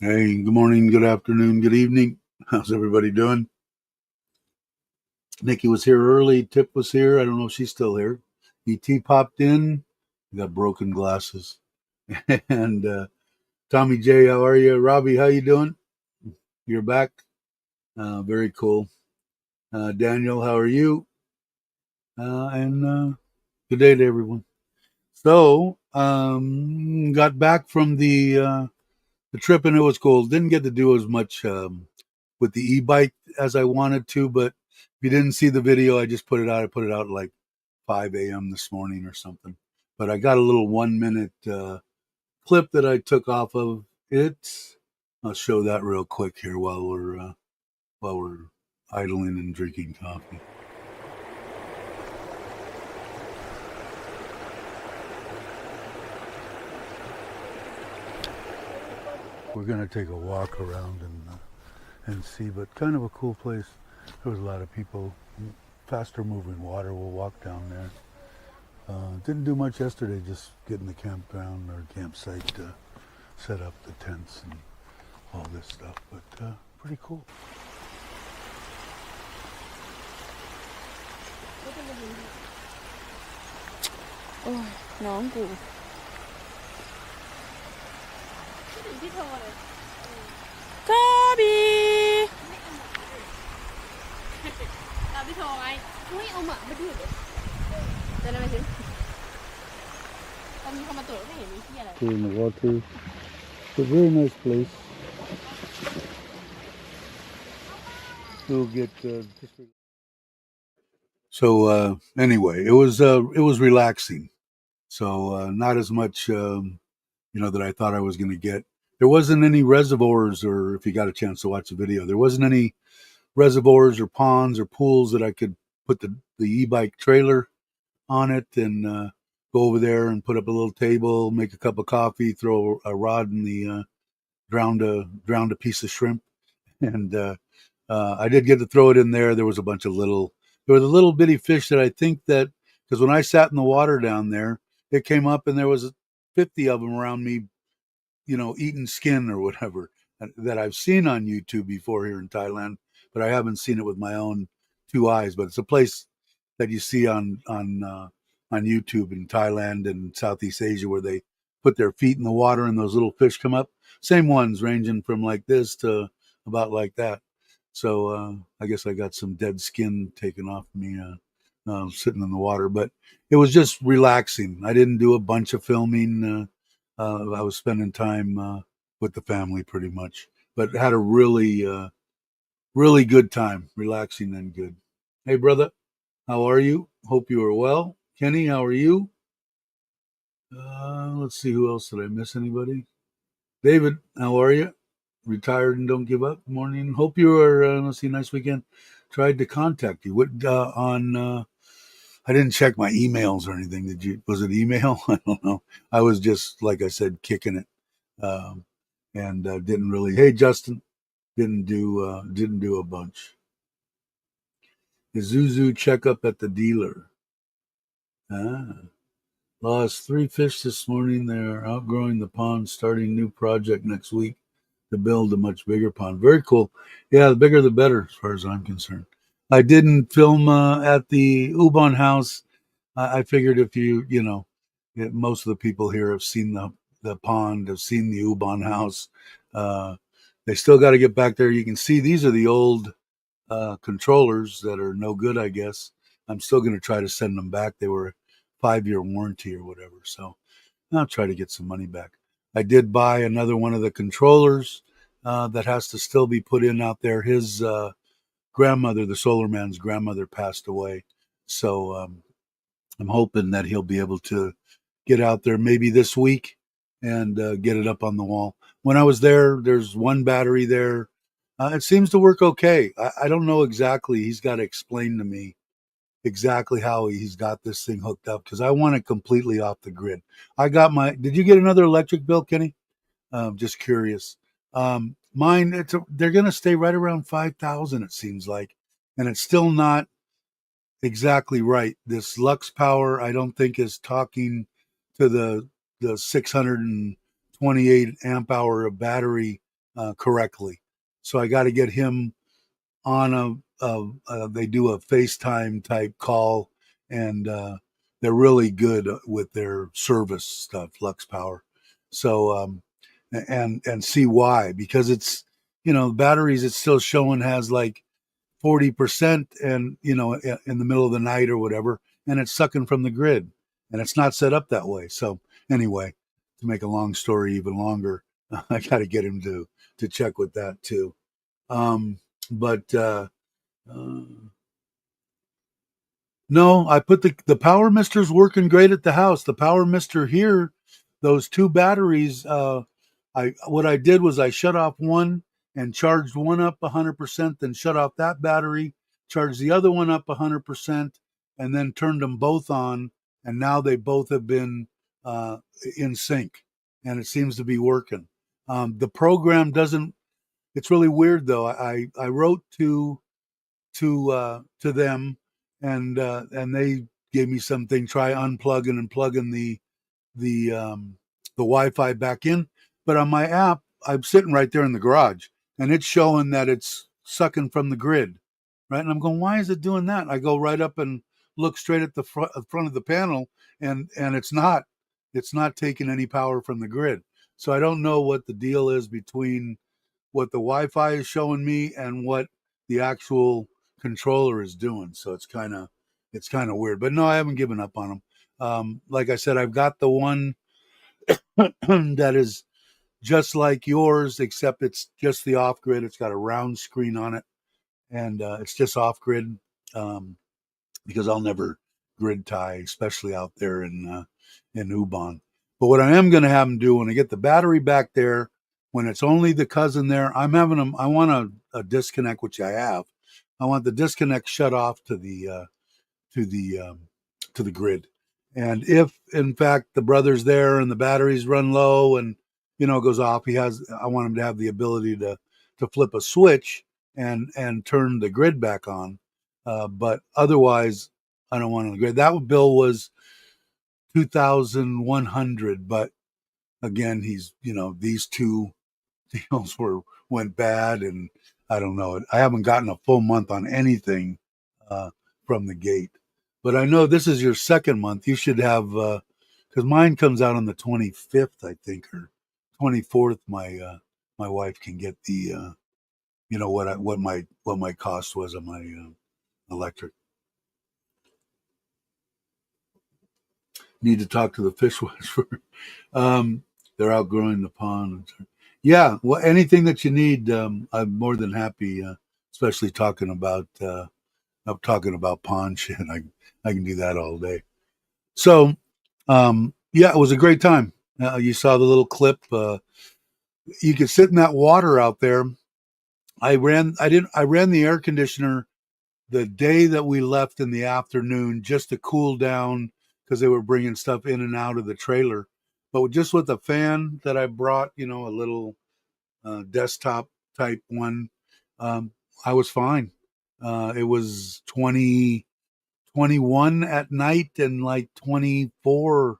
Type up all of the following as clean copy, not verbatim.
Hey, good morning, good afternoon, good evening. How's everybody doing? Nikki was here early. Tip was here. I don't know if she's still here. ET popped in. We got broken glasses. and Tommy J, how are you? Robbie, how you doing? You're back. Very cool. Daniel, how are you? And good day to everyone. So, got back from the trip and it was cool. Didn't get to do as much with the e-bike as I wanted to, but if you didn't see the video, I just put it out. I put it out at like 5 a.m. this morning or something. But I got a little 1 minute clip that I took off of it. I'll show that real quick here while we're idling and drinking coffee. We're gonna take a walk around and see, but kind of a cool place. There was a lot of people. Faster moving water. We'll walk down there. Didn't do much yesterday, just getting the campground or campsite to set up the tents and all this stuff, but pretty cool. Ôi, nón của พี่โทรเลย Gabi เราพี่โทรไงไม่เอาหมามาดูเลยเดินอะไรสิตอนนี้เขามาตรวจไม่เห็นมีที่อะไร Here in the water. It's a very nice place. We'll get So anyway, it was relaxing. So not as much that I thought I was going to get. There wasn't any reservoirs, or if you got a chance to watch the video, there wasn't any reservoirs or ponds or pools that I could put the e-bike trailer on it and go over there and put up a little table, make a cup of coffee, throw a rod in the drowned a piece of shrimp, and I did get to throw it in there. There was a bunch of there were the little bitty fish that I think that because when I sat in the water down there, it came up and there was 50 of them around me, eating skin or whatever that I've seen on YouTube before here in Thailand, but I haven't seen it with my own two eyes. But it's a place that you see on YouTube in Thailand and Southeast Asia where they put their feet in the water and those little fish come up. Same ones ranging from like this to about like that. So I guess I got some dead skin taken off me sitting in the water, but it was just relaxing. I didn't do a bunch of filming. I was spending time with the family pretty much, but had a really good time, relaxing and good. Hey, brother, how are you? Hope you are well. Kenny, how are you? Let's see, who else did I miss? Anybody? David, how are you? Retired and don't give up. Morning. Hope you are. Let's see, nice weekend. Tried to contact you. What on? I didn't check my emails or anything. Did you? Was it email? I don't know. I was just like I said, kicking it, and didn't really. Hey, Justin, didn't do a bunch. Isuzu checkup at the dealer. Ah, lost 3 fish this morning. They're outgrowing the pond. Starting new project next week to build a much bigger pond. Very cool. Yeah, the bigger the better, as far as I'm concerned. I didn't film at the Ubon house. I figured if most of the people here have seen the pond, have seen the Ubon house. Uh, they still got to get back there. You can see these are the old controllers that are no good, I guess. I'm still going to try to send them back. They were 5-year warranty or whatever. So I'll try to get some money back. I did buy another one of the controllers that has to still be put in out there. His grandmother, the Solar Man's grandmother, passed away. So I'm hoping that he'll be able to get out there maybe this week and get it up on the wall. When I was there, there's one battery there. It seems to work okay. I don't know exactly. He's got to explain to me exactly how he's got this thing hooked up because I want it completely off the grid. Did you get another electric bill, Kenny? Just curious. Mine, they're going to stay right around 5,000, it seems like. And it's still not exactly right. This Lux Power, I don't think is talking to the 628 amp hour of battery correctly. So I got to get him on they do a FaceTime type call, and they're really good with their service stuff, Lux Power. So and see why, because it's, batteries, it's still showing has like 40%, and in the middle of the night or whatever, and it's sucking from the grid, and it's not set up that way. So anyway, to make a long story even longer, I got to get him to check with that too. But uh, no, I put the power mister's working great at the house. The power mister here, those two batteries. I What I did was I shut off one and charged one up 100%, then shut off that battery, charged the other one up 100%, and then turned them both on. And now they both have been uh, in sync, and it seems to be working. The program doesn't. It's really weird though. I wrote to them, and they gave me something. Try unplugging and plugging the Wi-Fi back in. But on my app, I'm sitting right there in the garage, and it's showing that it's sucking from the grid, right? And I'm going, why is it doing that? I go right up and look straight at the front of the panel, and it's not taking any power from the grid. So I don't know what the deal is between what the Wi-Fi is showing me and what the actual controller is doing. So it's kind of weird. But no, I haven't given up on them. Like I said, I've got the one that is just like yours, except it's just the off grid. It's got a round screen on it, and it's just off grid, because I'll never grid tie, especially out there in Ubon. But what I am going to have them do when I get the battery back there, when it's only the cousin there, I'm having them. I want a disconnect, which I have. I want the disconnect shut off to the to the grid. And if in fact the brother's there and the batteries run low and goes off, I want him to have the ability to flip a switch and turn the grid back on. But otherwise, I don't want on the grid. That bill was 2,100, but again, these two deals went bad, and I don't know. I haven't gotten a full month on anything from the gate. But I know this is your second month. You should have, because mine comes out on the 25th, I think, or 24th. My wife can get the, what my cost was on my electric. Need to talk to the fish whisperer. They're outgrowing the pond. Yeah, well, anything that you need, I'm more than happy. Especially talking about pond shit. I can do that all day. So, yeah, it was a great time. You saw the little clip. You could sit in that water out there. I ran the air conditioner the day that we left in the afternoon just to cool down, because they were bringing stuff in and out of the trailer. But just with the fan that I brought, a little desktop type one, I was fine. It was 21 at night and like 24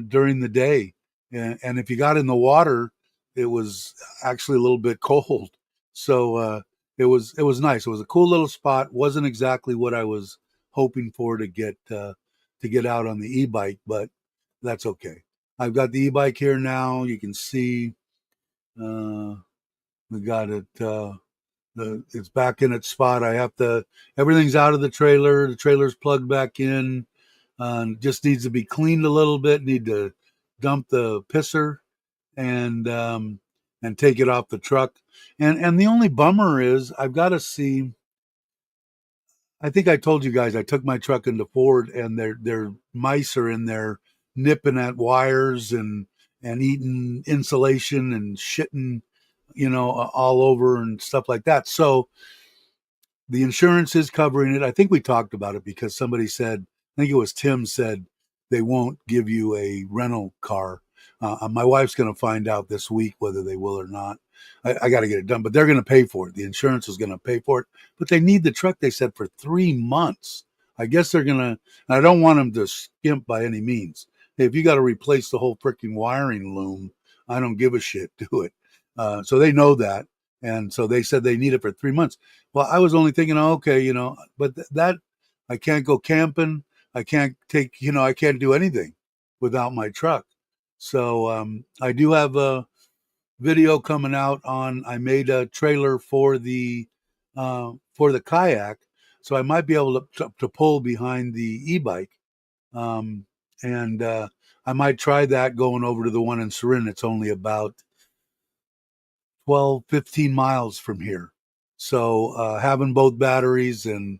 during the day. And if you got in the water, it was actually a little bit cold. So it was nice. It was a cool little spot. Wasn't exactly what I was hoping for to get out on the e-bike, but that's okay. I've got the e-bike here now. You can see we got it. It's back in its spot. Everything's out of the trailer. The trailer's plugged back in. Just needs to be cleaned a little bit. Need to dump the pisser and take it off the truck. And the only bummer is I've got to see. I think I told you guys I took my truck into Ford, and their mice are in there nipping at wires and eating insulation and shitting, all over and stuff like that. So the insurance is covering it. I think we talked about it because somebody said, I think it was Tim said, they won't give you a rental car. My wife's going to find out this week whether they will or not. I got to get it done, but they're going to pay for it. The insurance is going to pay for it, but they need the truck, they said, for 3 months. I guess they're going to, I don't want them to skimp by any means. Hey, if you got to replace the whole freaking wiring loom I don't give a shit. Do it. So they know that. And so they said they need it for 3 months. Well, I was only thinking, oh, okay, but that I can't go camping. I can't I can't do anything without my truck. So I do have a video coming out on. I made a trailer for the kayak, so I might be able to pull behind the e-bike, and I might try that going over to the one in Surin. It's only about 12, 15 miles from here. So having both batteries and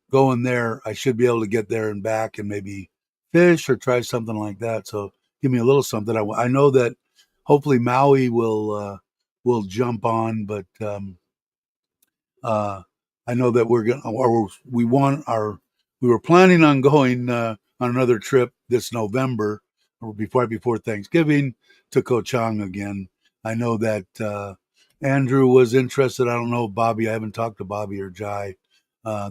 going there, I should be able to get there and back and maybe fish or try something like that. So give me a little something. I know that hopefully Maui will jump on, but I know that we were planning on going on another trip this November or before Thanksgiving to Koh Chang again. I know that Andrew was interested. I don't know Bobby. I haven't talked to Bobby or Jai.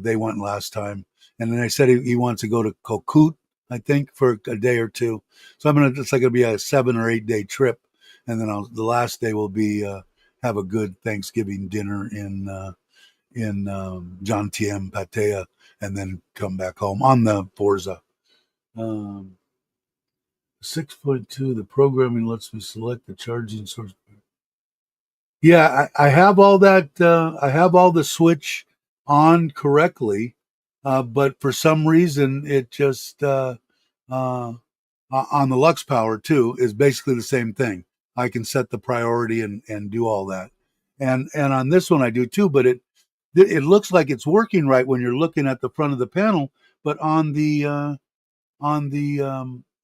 They went last time, and then they said he wants to go to Kokut, I think, for a day or two. So it's like gonna be a 7 or 8 day trip, and then the last day will be have a good Thanksgiving dinner in Jantiem, Pattaya, and then come back home on the Forza. 6.2, the programming lets me select the charging source. Yeah, I have all that. I have all the switch on correctly, but for some reason it just on the Lux Power too is basically the same thing. I can set the priority and do all that, and on this one I do too. But it looks like it's working right when you're looking at the front of the panel, but on the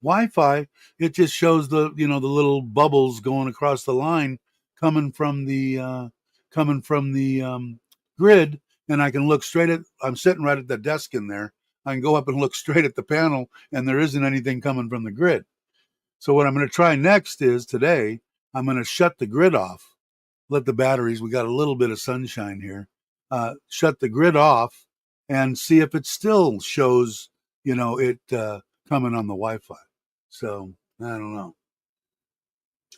Wi-Fi, it just shows the little bubbles going across the line coming from the grid, and I can look straight at. I'm sitting right at the desk in there. I can go up and look straight at the panel, and there isn't anything coming from the grid. So what I'm going to try next is today I'm going to shut the grid off, let the batteries. We got a little bit of sunshine here. Shut the grid off and see if it still shows it coming on the Wi-Fi. So I don't know.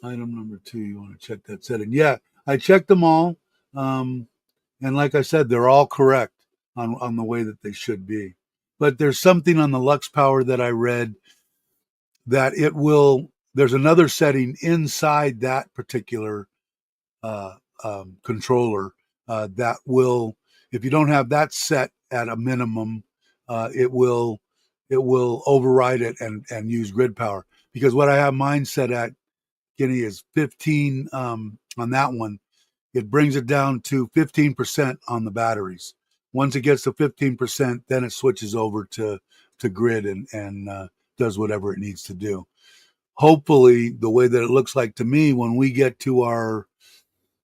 Item number 2, you want to check that setting? Yeah, I checked them all, and like I said, they're all correct on the way that they should be. But there's something on the Lux Power that I read that it will. There's another setting inside that particular controller that will, if you don't have that set at a minimum, it will override it and use grid power. Because what I have mine set at, Guinea, is 15 on that one. It brings it down to 15% on the batteries. Once it gets to 15%, then it switches over to grid and does whatever it needs to do. Hopefully, the way that it looks like to me, when we get to our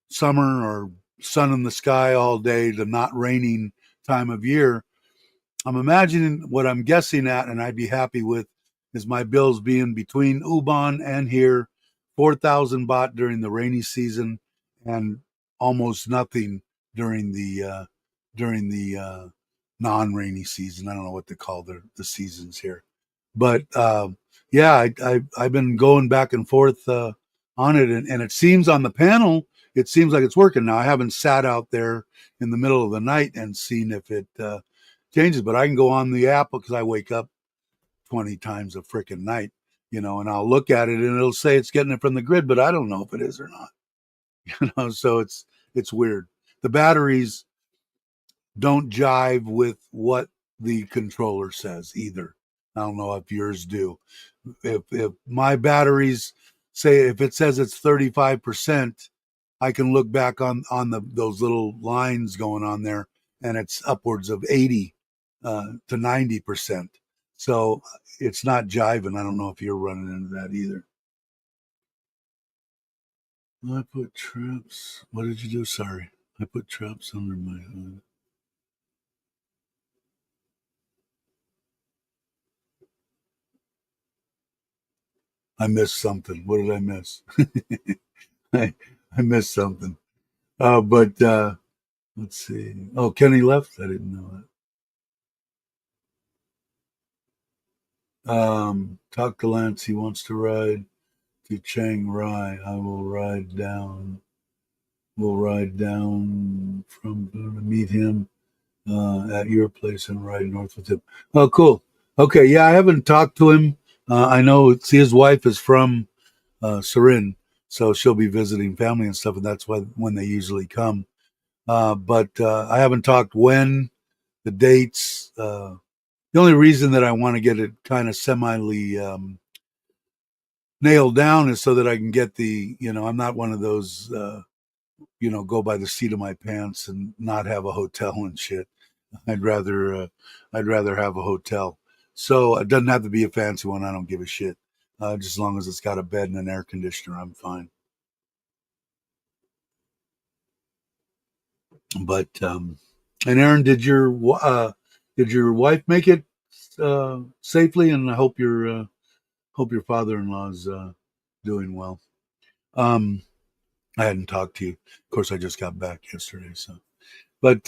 summer or sun in the sky all day, the not raining time of year, I'm imagining what I'm guessing at, and I'd be happy with, is my bills being between Ubon and here, 4,000 baht during the rainy season, and almost nothing during the non-rainy season. I don't know what they call the seasons here, but yeah, I've been going back and forth on it, and it seems on the panel, it seems like it's working. Now I haven't sat out there in the middle of the night and seen if it changes, but I can go on the app because I wake up 20 times a freaking night, and I'll look at it and it'll say it's getting it from the grid, but I don't know if it is or not. So it's weird. The batteries don't jive with what the controller says either. I don't know if yours do. If my batteries say, if it says it's 35%, I can look back on those little lines going on there, and it's upwards of 80 to 90%. So it's not jiving. I don't know if you're running into that either. I put traps. What did you do? Sorry. I put traps under my hood. I missed something. What did I miss? I missed something. But let's see. Oh, Kenny left? I didn't know that. Talk to Lance. He wants to ride to Chiang Rai. I will ride down. We'll ride down from to meet him at your place and ride north with him. Oh, cool. Okay, yeah, I haven't talked to him. I know. See, his wife is from Surin, so she'll be visiting family and stuff, and that's why when they usually come. But I haven't talked when the dates. The only reason that I want to get it kind of semi nailed down is so that I can get the. I'm not one of those. Go by the seat of my pants and not have a hotel and shit. I'd rather have a hotel. So it doesn't have to be a fancy one. I don't give a shit. Just as long as it's got a bed and an air conditioner, I'm fine. But and Aaron, did your wife make it safely? And I hope your father-in-law's doing well. I hadn't talked to you. Of course, I just got back yesterday. So, but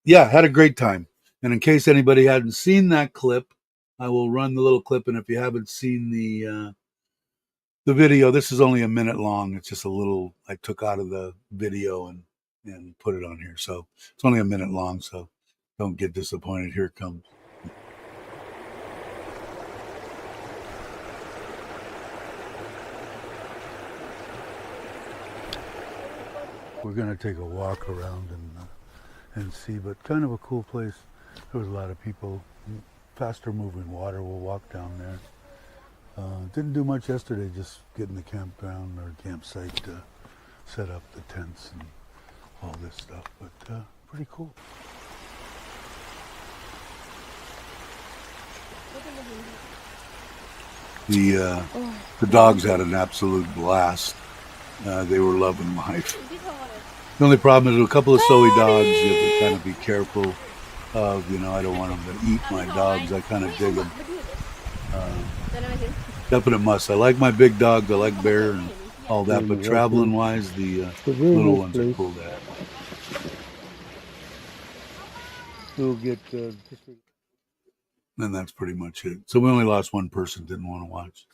yeah, had a great time. And in case anybody hadn't seen that clip, I will run the little clip. And if you haven't seen the video, this is only a minute long. It's just a little I took out of the video and put it on here. So it's only a minute long. So don't get disappointed. Here it comes. We're gonna take a walk around and see, but kind of a cool place. There was a lot of people. Faster moving water. We'll walk down there. Didn't do much yesterday. Just getting the campground or campsite to set up the tents and all this stuff. But pretty cool. The dogs had an absolute blast. They were loving life. The only problem is with a couple of soy dogs, you have to kind of be careful of, I don't want them to eat my dogs. I kind of dig them. Definite must. I like my big dogs. I like Bear and all that, but traveling wise, the little ones are cool to have. We'll get and that's pretty much it. So we only lost one person, didn't want to watch.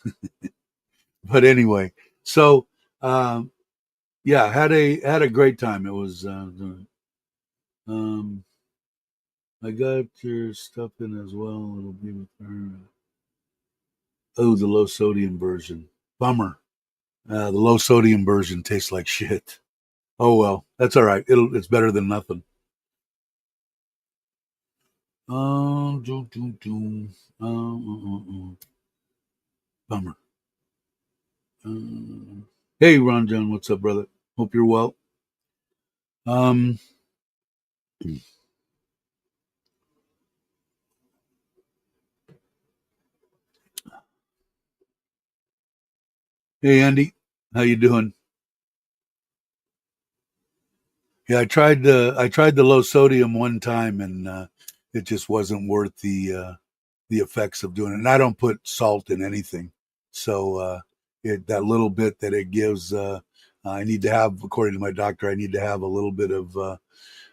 But anyway, so yeah, had a great time. It was I got your stuff in as well. It'll be with her. Oh, the low sodium version. Bummer. The low sodium version tastes like shit. Oh well, that's all right. It's better than nothing. Bummer. Hey, Ron John, what's up, brother? Hope you're well. Hey, Andy, how you doing? Yeah, I tried the low sodium one time, and it just wasn't worth the effects of doing it. And I don't put salt in anything, so that little bit that it gives, I need to have, according to my doctor, I need to have a little bit of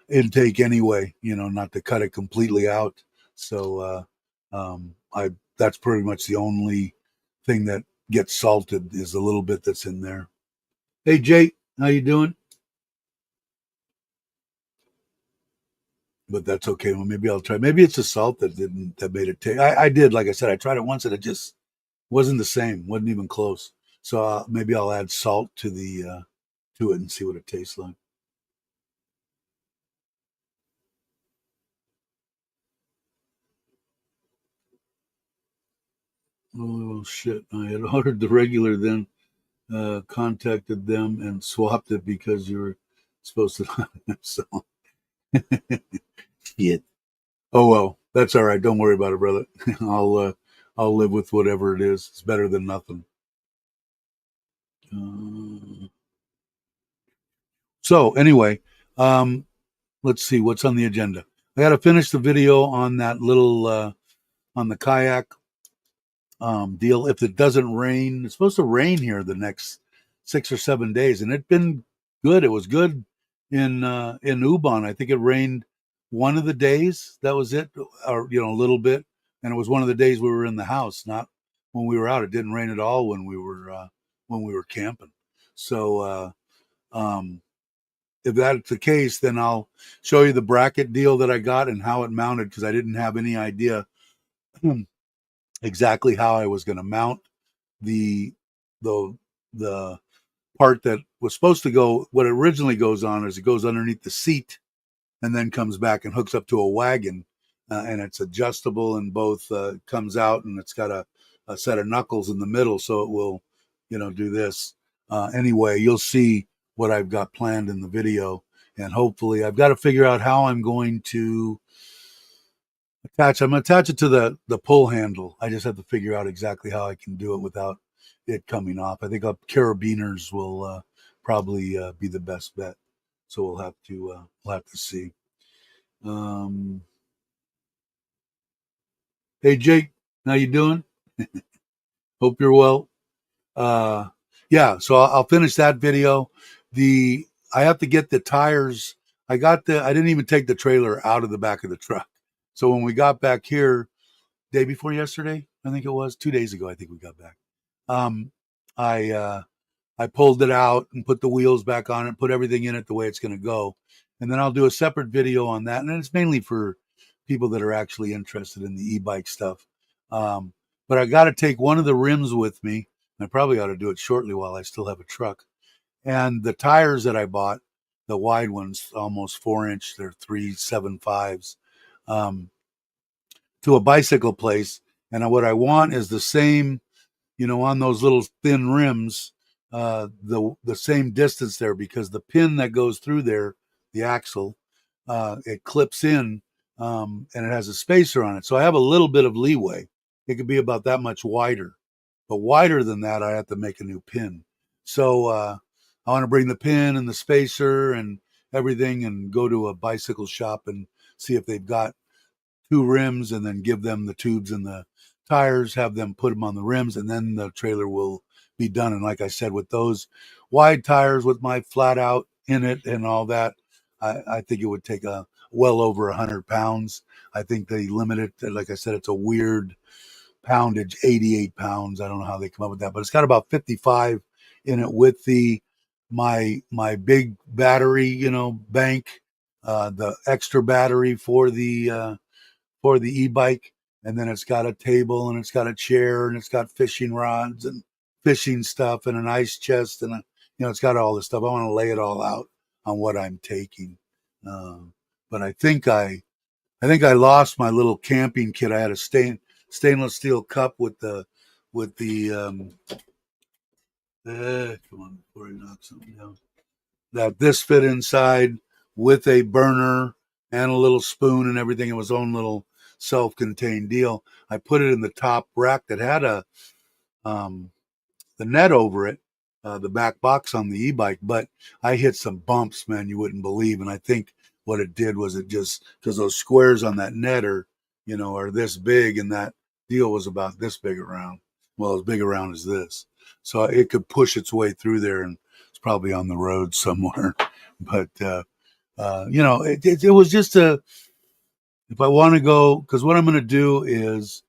intake anyway. Not to cut it completely out. So I that's pretty much the only thing that gets salted is the little bit that's in there. Hey, Jake, how you doing? But that's okay. Well, maybe I'll try. Maybe it's the salt that made it taste. I did, like I said, I tried it once and it just wasn't the same. Wasn't even close. So maybe I'll add salt to it and see what it tastes like. Oh shit! I had ordered the regular, then contacted them and swapped it because you were supposed to. So shit. Oh well, that's all right. Don't worry about it, brother. I'll live with whatever it is. It's better than nothing. So anyway, let's see what's on the agenda. I got to finish the video on that little on the kayak deal. If it doesn't rain, it's supposed to rain here the next 6 or 7 days, and it's been good. It was good in Ubon. I think it rained one of the days. That was it, or a little bit, and it was one of the days we were in the house, not when we were out. It didn't rain at all when we were when we were camping. So if that's the case, then I'll show you the bracket deal that I got and how it mounted, because I didn't have any idea exactly how I was going to mount the the the part that was supposed to go. What it originally goes on is it goes underneath the seat and then comes back and hooks up to a wagon, and it's adjustable and both comes out, and it's got a set of knuckles in the middle, so it will, do this. Anyway, you'll see what I've got planned in the video, and hopefully I've got to figure out how I'm going to I'm going to attach it to the pull handle. I just have to figure out exactly how I can do it without it coming off. I think carabiners will probably be the best bet. So we'll have to see. Hey Jake, how you doing? Hope you're well. Yeah, so I'll finish that video. I have to get the tires. I didn't even take the trailer out of the back of the truck. So when we got back here, day before yesterday, I think it was 2 days ago, I think we got back. Um, I pulled it out and put the wheels back on it, put everything in it the way it's going to go. And then I'll do a separate video on that. And it's mainly for people that are actually interested in the e-bike stuff. But I got to take one of the rims with me. I probably ought to do it shortly while I still have a truck. And the tires that I bought, the wide ones, almost 4-inch, they're 3.75s, to a bicycle place. And what I want is the same, on those little thin rims, the same distance there, because the pin that goes through there, the axle, it clips in, and it has a spacer on it. So I have a little bit of leeway. It could be about that much wider, but wider than that, I have to make a new pin. So I want to bring the pin and the spacer and everything and go to a bicycle shop and see if they've got 2 rims, and then give them the tubes and the tires, have them put them on the rims, and then the trailer will be done. And like I said, with those wide tires with my flat out in it and all that, I think it would take well over 100 pounds. I think they limit it, like I said, it's a weird poundage, 88 pounds. I don't know how they come up with that, but it's got about 55 in it with my big battery, bank, the extra battery for the e-bike, and then it's got a table and it's got a chair and it's got fishing rods and fishing stuff and an ice chest, and it's got all this stuff. I want to lay it all out on what I'm taking. But I think I lost my little camping kit. I had a stainless steel cup with the come on before I knock something down. That this fit inside with a burner and a little spoon and everything. It was own little self-contained deal. I put it in the top rack that had the net over it, the back box on the e-bike, but I hit some bumps, man, you wouldn't believe. And I think what it did was, it just, because those squares on that net are this big, and that deal was about this big around. Well, as big around as this. So it could push its way through there, and it's probably on the road somewhere. But, it was just if I want to go, because what I'm going to do is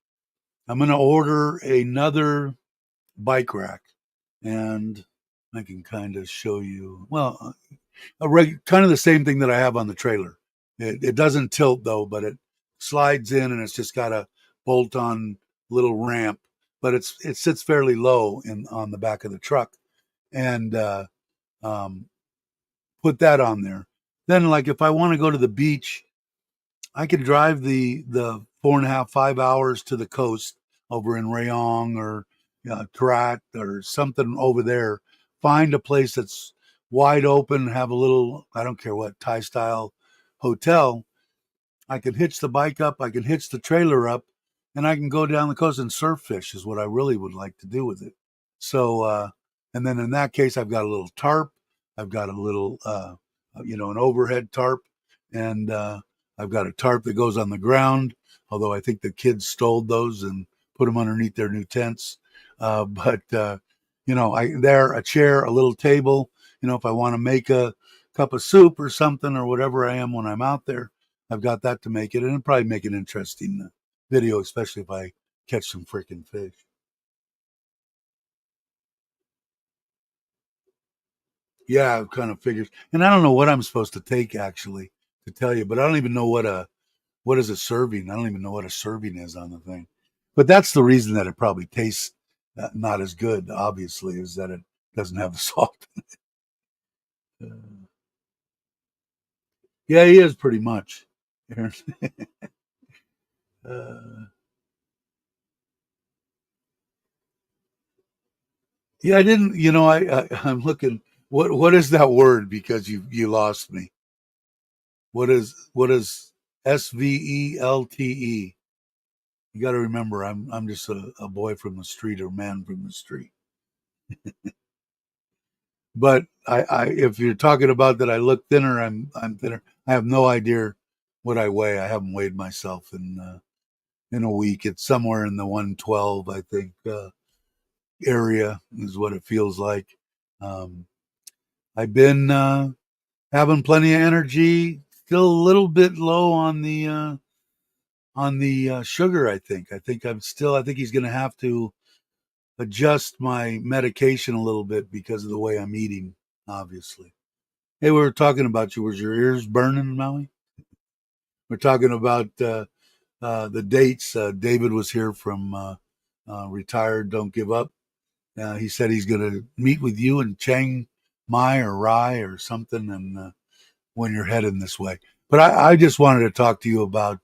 I'm going to order another bike rack, and I can kind of show you, well, kind of the same thing that I have on the trailer. It doesn't tilt though, but it slides in, and it's just got a bolt-on little ramp, but it sits fairly low on the back of the truck, and put that on there. Then, like, if I want to go to the beach, I could drive the 4.5, 5 hours to the coast over in Rayong or Trat or something over there. Find a place that's wide open, have a little, I don't care what, Thai style hotel. I can hitch the bike up, I can hitch the trailer up, and I can go down the coast and surf fish is what I really would like to do with it. So, and then in that case, I've got a little tarp. I've got a little, an overhead tarp, and I've got a tarp that goes on the ground, although I think the kids stole those and put them underneath their new tents. But a chair, a little table, if I want to make a cup of soup or something or whatever I am when I'm out there, I've got that to make it. And it'll probably make an interesting video, especially if I catch some freaking fish. Yeah, it kind of figures. And I don't know what I'm supposed to take actually to tell you, but I don't even know what is a serving. I don't even know what a serving is on the thing. But that's the reason that it probably tastes not as good. Obviously, is that it doesn't have the salt. Uh, yeah, he is pretty much. uh, yeah, I didn't. You know, I'm looking. What is that word? Because you lost me. What is SVELTE? You got to remember, I'm just a boy from the street or man from the street. But if you're talking about that, I look thinner. I'm thinner. I have no idea what I weigh. I haven't weighed myself in a week. It's somewhere in the 112, I think, area is what it feels like. Um, I've been having plenty of energy. Still a little bit low on the sugar. I think I'm still. I think he's going to have to adjust my medication a little bit because of the way I'm eating. Obviously. Hey, we were talking about you. Was your ears burning, Maui? We're talking about the dates. David was here from Retired Don't Give Up. He said he's going to meet with you in Chiang Mai or Rai or something, and when you're heading this way. But I just wanted to talk to you about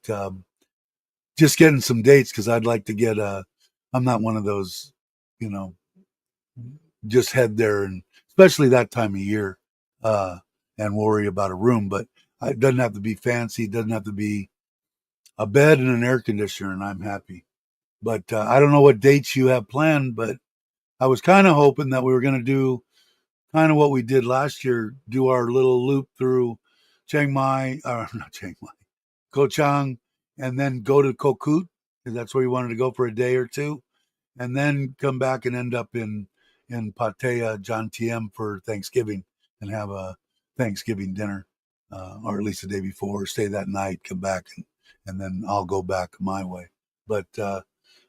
just getting some dates because I'd like to get a. I'm not one of those, you know, just head there and especially that time of year uh, and worry about a room. But it doesn't have to be fancy. It doesn't have to be a bed and an air conditioner, and I'm happy. But I don't know what dates you have planned, but I was kind of hoping that we were going to do kind of what we did last year, do our little loop through Chiang Mai, or not Chiang Mai, Ko Chang, and then go to Kokut, because that's where we wanted to go for a day or two, and then come back and end up in Pattaya, Jantiem for Thanksgiving and have a Thanksgiving dinner, or at least the day before, stay that night, come back, and then I'll go back my way. But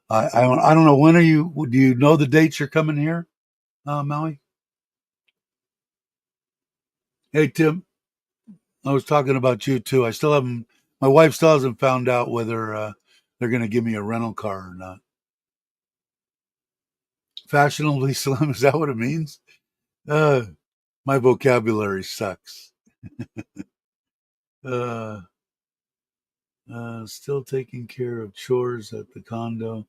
I don't know, when are you? Do you know the dates you're coming here, Maui? Hey Tim, I was talking about you too. I still haven't. My wife still hasn't found out whether they're going to give me a rental car or not. Fashionably slim, is that what it means? Uh, my vocabulary sucks. Uh, Still taking care of chores at the condo.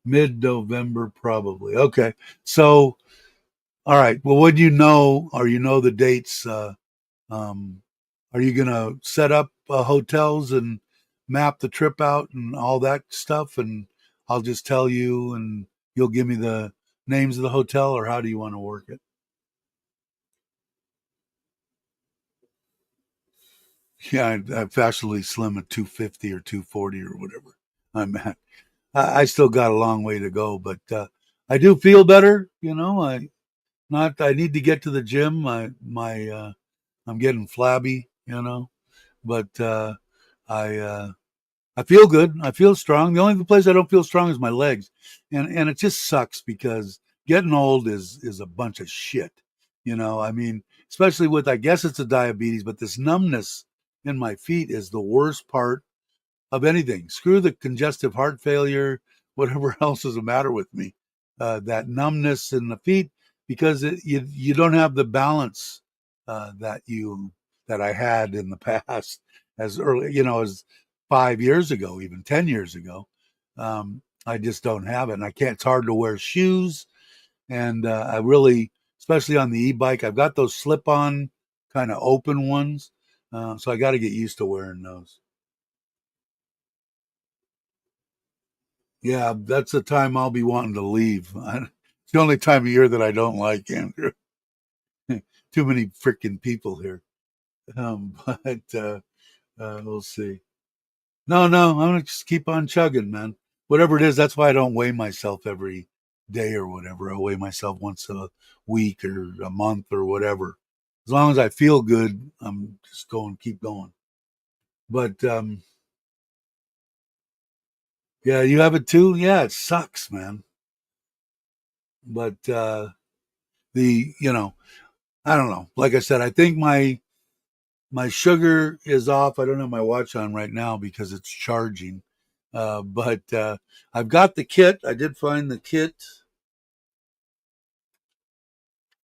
Mid-November, probably. Okay. So, all right. Well, when you know, or you know the dates, um, are you going to set up hotels and map the trip out and all that stuff? And I'll just tell you, and you'll give me the names of the hotel, or how do you want to work it? Yeah, I fashionably slim at 250 or 240 or whatever I'm at. I still got a long way to go, but I do feel better. You know, I need to get to the gym. I'm getting flabby. You know, but I I feel good. I feel strong. The only place I don't feel strong is my legs, and it just sucks because getting old is a bunch of shit. You know, I mean, especially with, I guess it's a diabetes, but this numbness in my feet is the worst part of anything. Screw the congestive heart failure, whatever else is the matter with me. That numbness in the feet, because you don't have the balance that I had in the past, as early, as 5 years ago, even 10 years ago. I just don't have it, and I can't. It's hard to wear shoes, and I really, especially on the e-bike, I've got those slip-on kind of open ones, so I got to get used to wearing those. Yeah, that's the time I'll be wanting to leave. It's the only time of year that I don't like, Andrew. Too many freaking people here. But we'll see. No, no, I'm gonna just keep on chugging, man. Whatever it is, that's why I don't weigh myself every day or whatever. I weigh myself once a week or a month or whatever. As long as I feel good, I'm just going, keep going. But yeah, you have it too. Yeah, it sucks, man. But the I don't know. Like I said, I think my sugar is off. I don't have my watch on right now because it's charging. But I've got the kit. I did find the kit,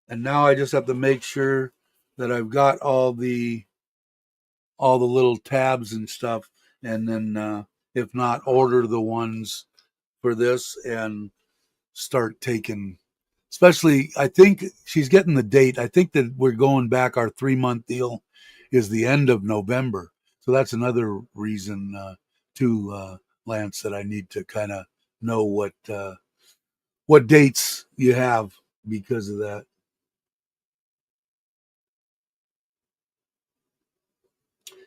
and now I just have to make sure that I've got all the little tabs and stuff, and then if not, order the ones for this and start taking. Especially, I think she's getting the date. I think that we're going back. Our 3 month deal is the end of November, so that's another reason Lance, that I need to kind of know what dates you have because of that.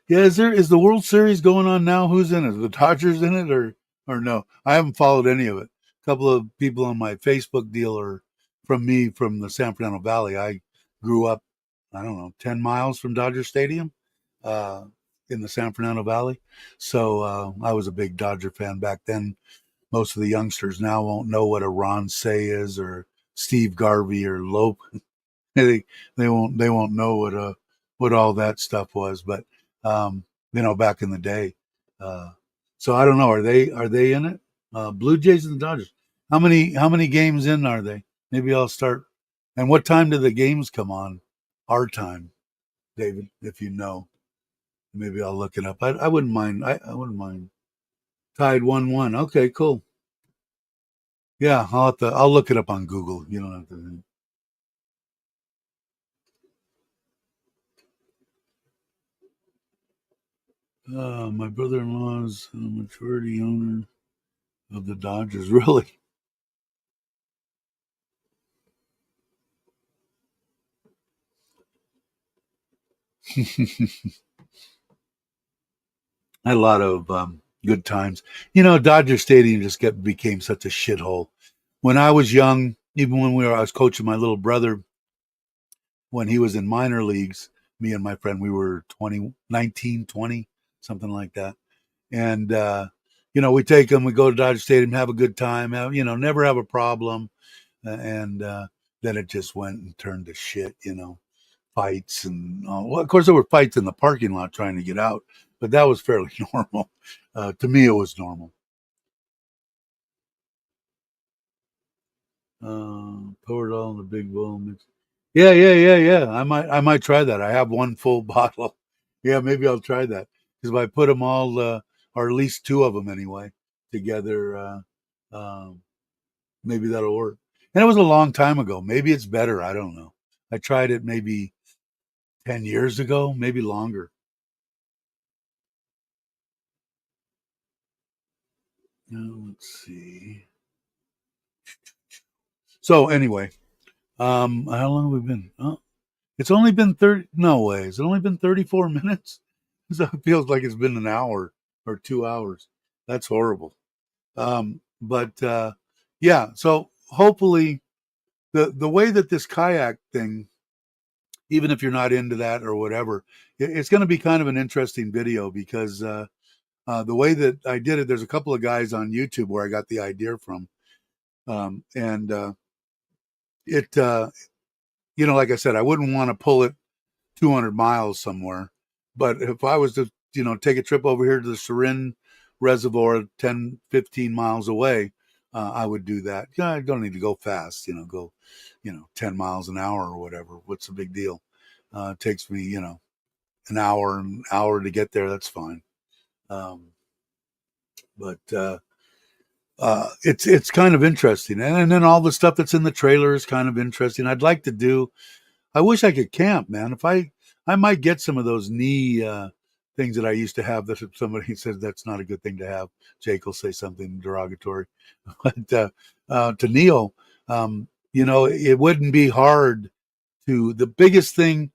Yeah, is the World Series going on now? Who's in it? Are the Dodgers in it or no? I haven't followed any of it. A couple of people on my Facebook deal are from the San Fernando Valley. I grew up, I don't know, 10 miles from Dodger Stadium, uh, in the San Fernando Valley. So I was a big Dodger fan back then. Most of the youngsters now won't know what a Ron Say is or Steve Garvey or Lope. They won't know what all that stuff was, but um, back in the day. Uh, so I don't know. Are they in it? Blue Jays and the Dodgers. How many games in are they? Maybe I'll start. And what time do the games come on? Our time, David, if you know. Maybe I'll look it up. I wouldn't mind. I wouldn't mind. Tied 1-1. Okay, cool. Yeah, I'll look it up on Google. You don't have to. My brother-in-law is a majority owner of the Dodgers. Really? A lot of good times. Dodger Stadium just became such a shithole. When I was young, even when I was coaching my little brother when he was in minor leagues, me and my friend, we were 20, 19, 20, something like that. And, we take them, we go to Dodger Stadium, have a good time, never have a problem. And then it just went and turned to shit. Fights and well, of course there were fights in the parking lot trying to get out, but that was fairly normal. To me, it was normal. Pour it all in the big bowl. Mix. Yeah, yeah, yeah, yeah. I might try that. I have one full bottle. Yeah, maybe I'll try that because if I put them all, or at least two of them anyway, together, maybe that'll work. And it was a long time ago. Maybe it's better. I don't know. I tried it maybe 10 years ago, maybe longer. Let's see. So anyway, how long have we been? Oh, it's only been 30. No way. It's only been 34 minutes. So it feels like it's been an hour or 2 hours. That's horrible. But yeah. So hopefully the way that this kayak thing, even if you're not into that or whatever, it's going to be kind of an interesting video because the way that I did it, there's a couple of guys on YouTube where I got the idea from, and it like I said, I wouldn't want to pull it 200 miles somewhere. But if I was to, take a trip over here to the Sarin Reservoir 10, 15 miles away, I would do that. Yeah, I don't need to go fast, go, 10 miles an hour or whatever. What's the big deal? It takes me, an hour to get there. That's fine. But it's kind of interesting. And then all the stuff that's in the trailer is kind of interesting. I wish I could camp, man. If I might get some of those knee things that I used to have. That if somebody says that's not a good thing to have, Jake will say something derogatory. But to Neil, it wouldn't be hard to. The biggest thing,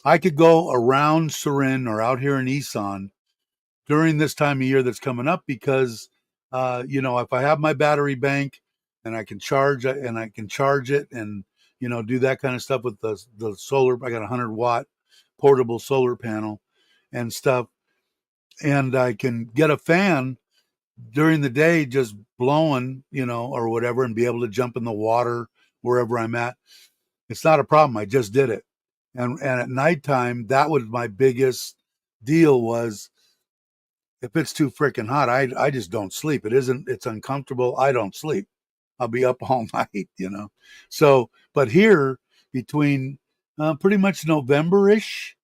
I could go around Sarin or out here in Isan during this time of year that's coming up because, if I have my battery bank and I can charge it and, do that kind of stuff with the solar. I got a 100-watt portable solar panel and stuff. And I can get a fan during the day just blowing, or whatever, and be able to jump in the water wherever I'm at. It's not a problem. I just did it. And at nighttime, that was my biggest deal was if it's too freaking hot, I just don't sleep. It's uncomfortable. I don't sleep. I'll be up all night, you know. So, but here between pretty much November-ish,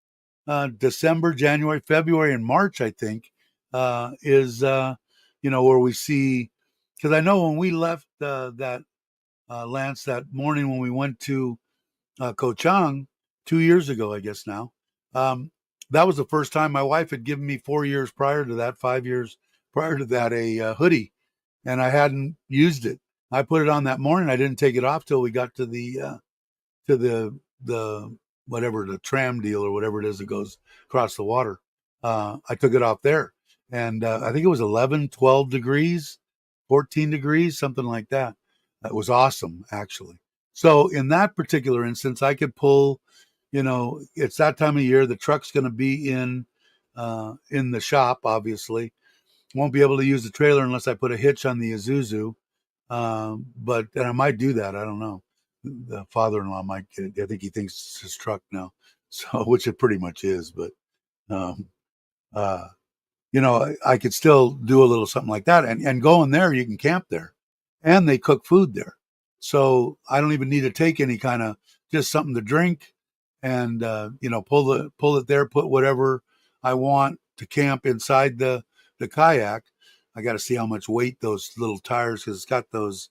December, January, February, and March, I think, is where we see. Because I know when we left that Lance that morning when we went to Ko Chang 2 years ago, I guess now. Um, that was the first time my wife had given me 4 years prior to that, 5 years prior to that, a hoodie, and I hadn't used it. I put it on that morning. I didn't take it off till we got to the whatever, the tram deal or whatever it is that goes across the water. I took it off there, and I think it was 11, 12 degrees, 14 degrees, something like that. It was awesome, actually. So in that particular instance, I could pull. It's that time of year. The truck's going to be in the shop. Obviously, won't be able to use the trailer unless I put a hitch on the Isuzu. But and I might do that. I don't know. The father-in-law might get it. I think he thinks it's his truck now, so which it pretty much is. But um, uh, I could still do a little something like that, and go in there. You can camp there, and they cook food there, so I don't even need to take any kind of just something to drink, and pull it there, put whatever I want to camp inside the kayak. I got to see how much weight those little tires, because it's got those.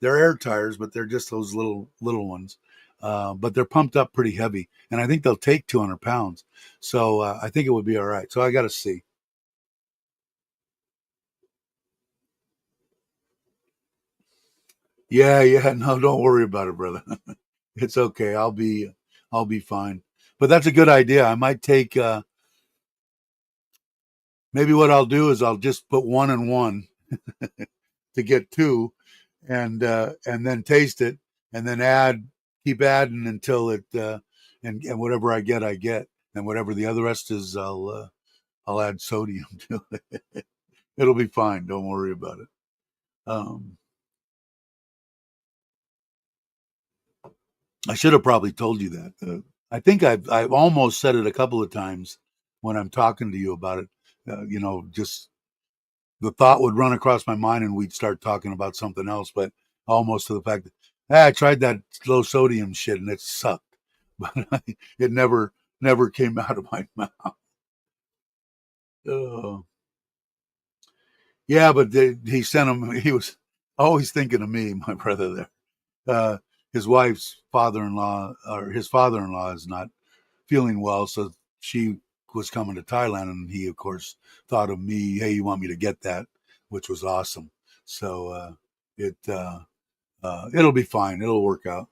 They're air tires, but they're just those little ones. But they're pumped up pretty heavy, and I think they'll take 200 pounds. So I think it would be all right. So I got to see. Yeah, yeah. No, don't worry about it, brother. It's okay. I'll be fine. But that's a good idea. I might take. Maybe what I'll do is I'll just put one and one to get two, and then taste it, and then keep adding until it, and whatever I get, and whatever the other rest is, I'll add sodium to it. It'll be fine. Don't worry about it. Um, I should have probably told you that. I think I've almost said it a couple of times when I'm talking to you about it. Just the thought would run across my mind, and we'd start talking about something else. But almost to the fact that I tried that low sodium shit and it sucked, but it never came out of my mouth. Oh, yeah, but he sent him. He was always thinking of me, my brother there. Uh, his wife's father-in-law, or his father-in-law, is not feeling well, so she was coming to Thailand, and he, of course, thought of me. Hey, you want me to get that? Which was awesome. So it'll be fine. It'll work out.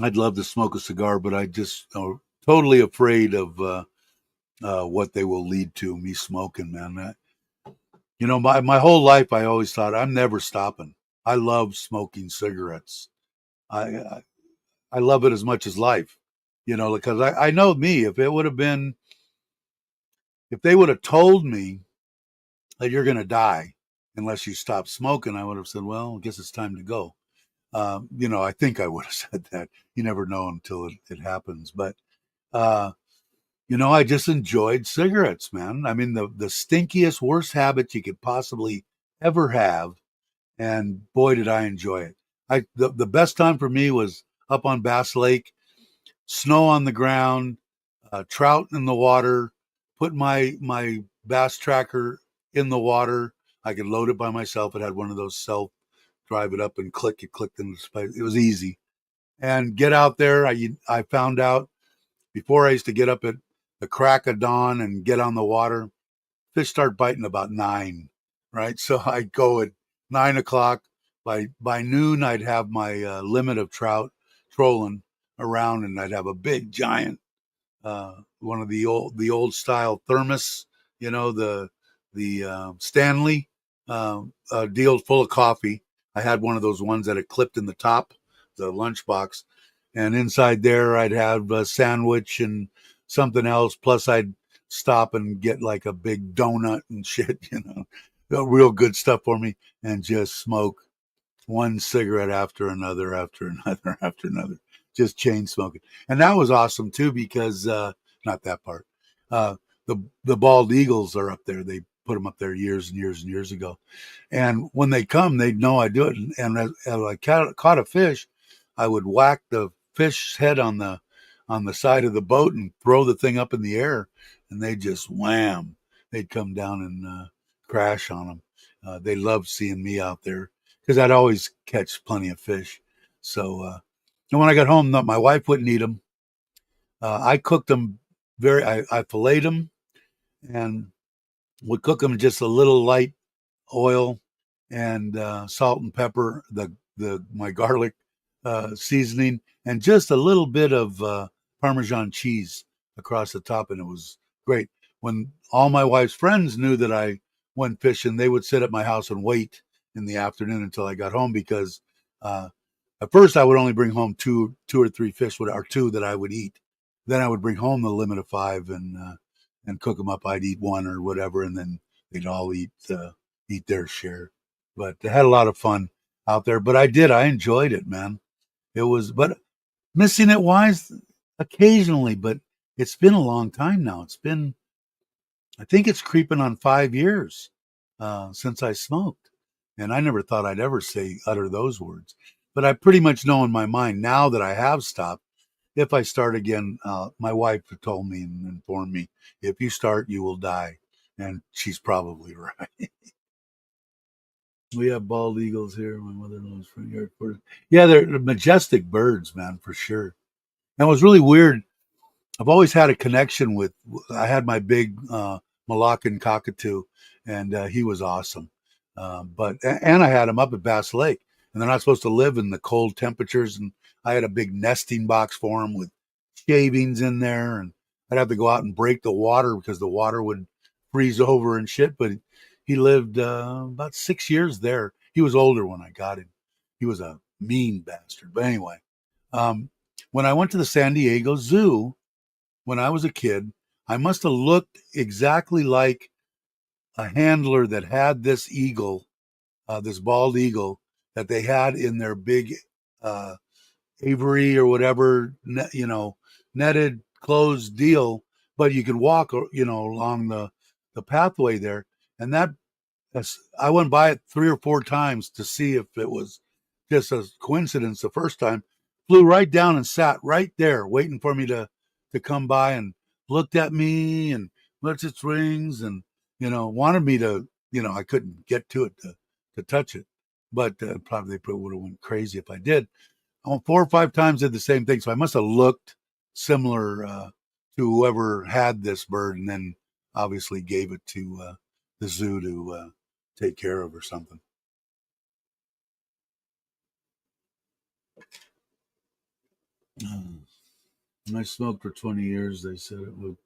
I'd love to smoke a cigar, but I just totally afraid of what they will lead to. Me smoking, man. My whole life, I always thought I'm never stopping. I love smoking cigarettes. I I love it as much as life, because I know me. If they would have told me that you're going to die unless you stop smoking, I would have said, well, I guess it's time to go. I think I would have said that. You never know until it happens. But, uh, I just enjoyed cigarettes, man. I mean, the stinkiest, worst habit you could possibly ever have. And boy, did I enjoy it. The best time for me was up on Bass Lake, snow on the ground, trout in the water, put my bass tracker in the water. I could load it by myself. It had one of those self drive it up and click. It clicked in the space. It was easy. And get out there. I found out before I used to get up at the crack of dawn and get on the water. Fish start biting about 9, right? So I'd go at 9 o'clock. By noon, I'd have my limit of trout trolling around, and I'd have a big giant one of the old style thermos, the Stanley deal full of coffee. I had one of those ones that it clipped in the top, the lunchbox, and inside there I'd have a sandwich and something else. Plus, I'd stop and get like a big donut and shit, real good stuff for me, and just smoke one cigarette after another, after another, after another, just chain smoking. And that was awesome too, because not that part. Uh, the bald eagles are up there. They put them up there years and years and years ago. And when they come, they know I do it. And as I caught a fish, I would whack the fish head on the side of the boat and throw the thing up in the air, and they just wham. They'd come down and crash on them. They loved seeing me out there because I'd always catch plenty of fish. So, and when I got home, my wife wouldn't eat them. I cooked them I filleted them and would cook them just a little light oil and salt and pepper, my garlic seasoning, and just a little bit of Parmesan cheese across the top, and it was great. When all my wife's friends knew that I went fishing, they would sit at my house and wait in the afternoon until I got home, because at first I would only bring home two or three fish, or two that I would eat. Then I would bring home the limit of five and cook them up. I'd eat one or whatever, and then they'd all eat their share. But I had a lot of fun out there. But I enjoyed it, man. It was, but missing it wise occasionally. But it's been a long time now. I think it's creeping on 5 years since I smoked, and I never thought I'd ever utter those words. But I pretty much know in my mind now that I have stopped. If I start again, my wife told me and informed me, if you start, you will die. And she's probably right. We have bald eagles here. My mother-in-law's front yard. Yeah, they're majestic birds, man, for sure. And it was really weird. I've always had a connection with, I had my big Malaccan cockatoo, and he was awesome. And I had him up at Bass Lake, and they're not supposed to live in the cold temperatures. And I had a big nesting box for him with shavings in there, and I'd have to go out and break the water because the water would freeze over and shit. But he lived about 6 years there. He was older when I got him. He was a mean bastard. But anyway, when I went to the San Diego Zoo when I was a kid, I must have looked exactly like a handler that had this eagle, this bald eagle that they had in their big aviary or whatever, netted closed deal, but you could walk, along the pathway there. And I went by it 3 or 4 times to see if it was just a coincidence. The first time, flew right down and sat right there waiting for me to come by, and looked at me and licked its wings, and wanted me to, I couldn't get to it to touch it, but probably would have went crazy if I did. 4 or 5 times did the same thing, so I must have looked similar to whoever had this bird, and then obviously gave it to the zoo to take care of or something. When I smoked for 20 years, they said it would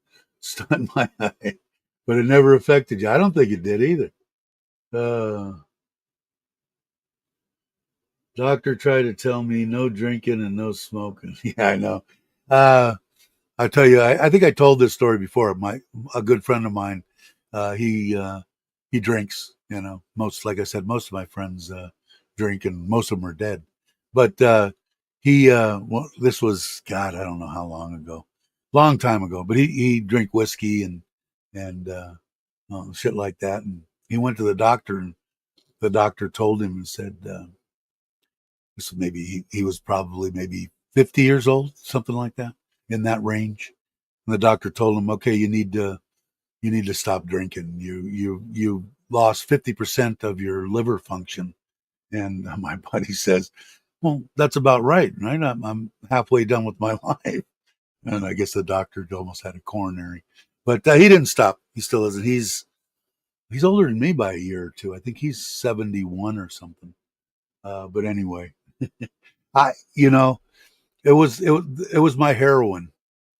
stun my eye, but it never affected you. I don't think it did either. Doctor tried to tell me no drinking and no smoking. Yeah, I know. I tell you, I think I told this story before. A good friend of mine, he drinks. Like I said, most of my friends drink, and most of them are dead. But this was, God, I don't know how long ago, long time ago. But he drank whiskey and shit like that. And he went to the doctor, and the doctor told him and said, this maybe he was probably maybe 50 years old, something like that, in that range. And the doctor told him, okay, you need to stop drinking. You lost 50% of your liver function. And my buddy says, well, that's about right? I'm halfway done with my life. And I guess the doctor almost had a coronary, but he didn't stop. He still isn't. He's older than me by a year or two. I think he's 71 or something. But anyway, it was my heroin,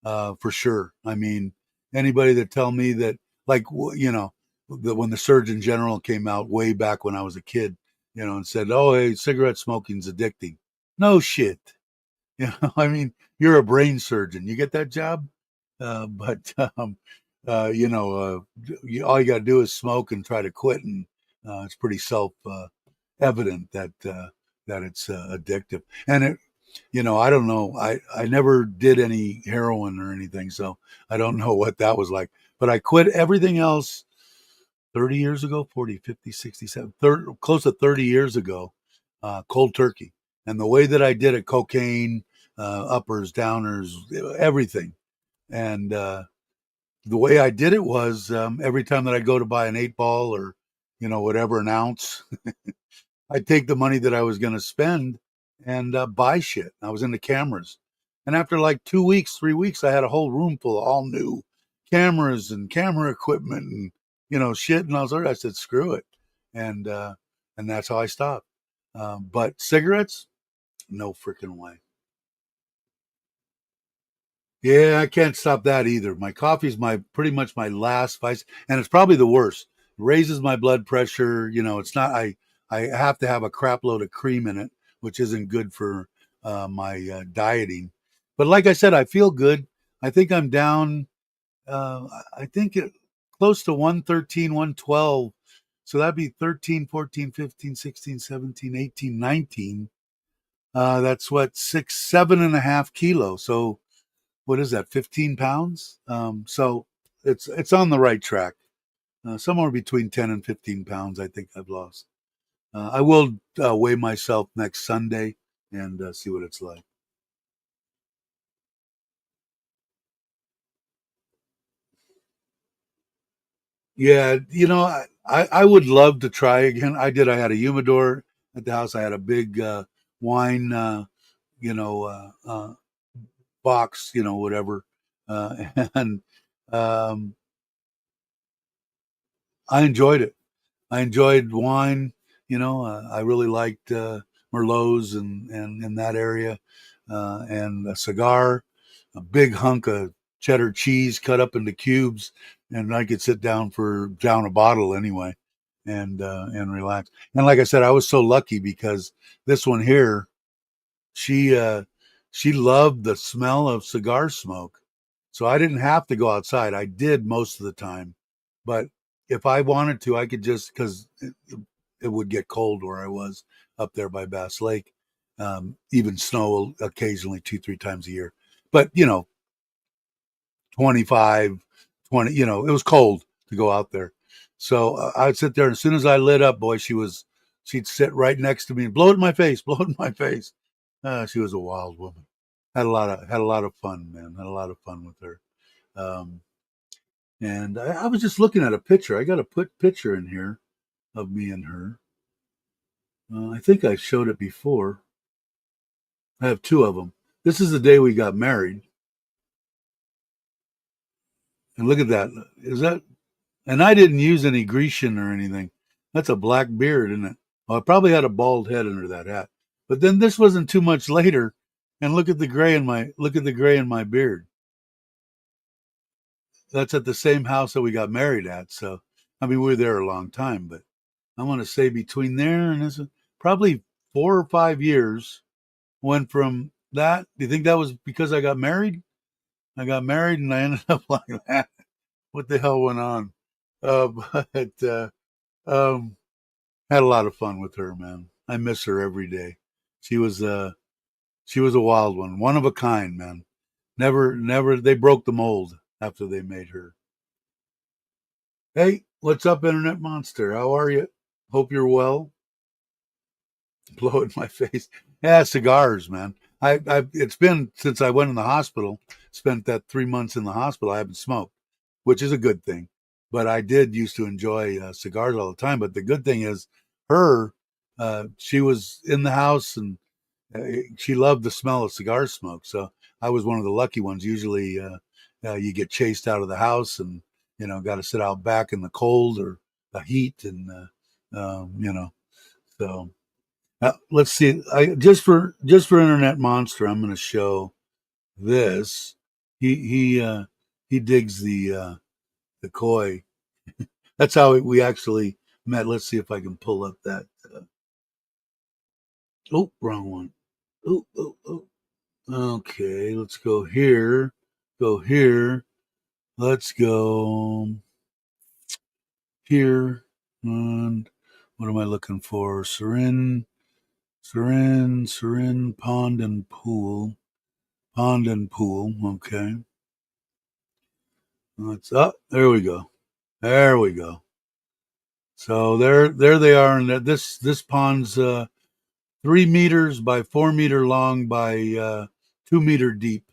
for sure. I mean, anybody that tell me that, like, when the Surgeon General came out way back when I was a kid, and said, "Oh, hey, cigarette smoking's addicting." No shit. I mean, you're a brain surgeon. You get that job, but all you got to do is smoke and try to quit, and it's pretty self evident that it's addictive. And I don't know. I never did any heroin or anything, so I don't know what that was like. But I quit everything else 30 years ago, 40, 50, 60, 30, close to 30 years ago, cold turkey. And the way that I did it, cocaine, uppers, downers, everything. And the way I did it was every time that I go to buy an 8 ball or, whatever, an ounce, I'd take the money that I was going to spend and buy shit. I was into cameras. And after like 2 weeks, 3 weeks, I had a whole room full of all new cameras and camera equipment and, shit. And I said, screw it. And, uh, and that's how I stopped. But cigarettes, no freaking way. Yeah, I can't stop that either. My coffee's pretty much my last vice, and it's probably the worst. It raises my blood pressure. It's not. I have to have a crap load of cream in it, which isn't good for my dieting. But like I said, I feel good. I think I'm down. I think close to 113, 112. So that'd be 13, 14, 15, 16, 17, 18, 19. That's what, 6, 7.5 kilos. So what is that, 15 pounds? So it's on the right track. Somewhere between 10 and 15 pounds, I think I've lost. I will weigh myself next Sunday and see what it's like. Yeah, I would love to try again. I did. I had a humidor at the house. I had a big wine, you know, uh, uh, box, whatever. And um, I enjoyed it. I enjoyed wine. I really liked Merlots and in that area, and a cigar, a big hunk of cheddar cheese cut up into cubes, and I could sit down a bottle anyway, and relax. And like I said, I was so lucky because this one here, she uh, she loved the smell of cigar smoke, so I didn't have to go outside. I did most of the time, but if I wanted to, I could just because it would get cold where I was up there by Bass Lake. Even snow occasionally 2, 3 times a year, but 25, 20. It was cold to go out there, so I'd sit there, and as soon as I lit up, boy, she'd sit right next to me and blow it in my face, blow it in my face. She was a wild woman. Had a lot of fun, man. Had a lot of fun with her. Um, and I was just looking at a picture. I got a picture in here of me and her. I think I showed it before. I have two of them. This is the day we got married. And look at that. Is that? And I didn't use any Grecian or anything. That's a black beard, isn't it? Well, I probably had a bald head under that hat. But then this wasn't too much later. And look at the gray in my beard. That's at the same house that we got married at. So, I mean, we were there a long time, but I want to say between there and this, probably 4 or 5 years went from that. Do you think that was because I got married? I got married and I ended up like that. What the hell went on? But um, had a lot of fun with her, man. I miss her every day. She was she was a wild one of a kind, man. Never. They broke the mold after they made her. Hey, what's up, Internet Monster? How are you? Hope you're well. Blow it in my face. Yeah, cigars, man. It's been since I went in the hospital. Spent that 3 months in the hospital. I haven't smoked, which is a good thing. But I did used to enjoy cigars all the time. But the good thing is, her, she was in the house and she loved the smell of cigar smoke. So I was one of the lucky ones. Usually, you get chased out of the house and got to sit out back in the cold or the heat, and so let's see. I just for Internet Monster, I'm going to show this. He digs the koi. That's how we actually met. Let's see if I can pull up that. Oh, wrong one. Oh. Okay, let's go here. Go here. Let's go here. And what am I looking for? Serin, pond and pool. Pond and pool. Okay. Let's up. There we go. There we go. So there they are. And this pond's 3 meters by 4 meter long by 2 meter deep,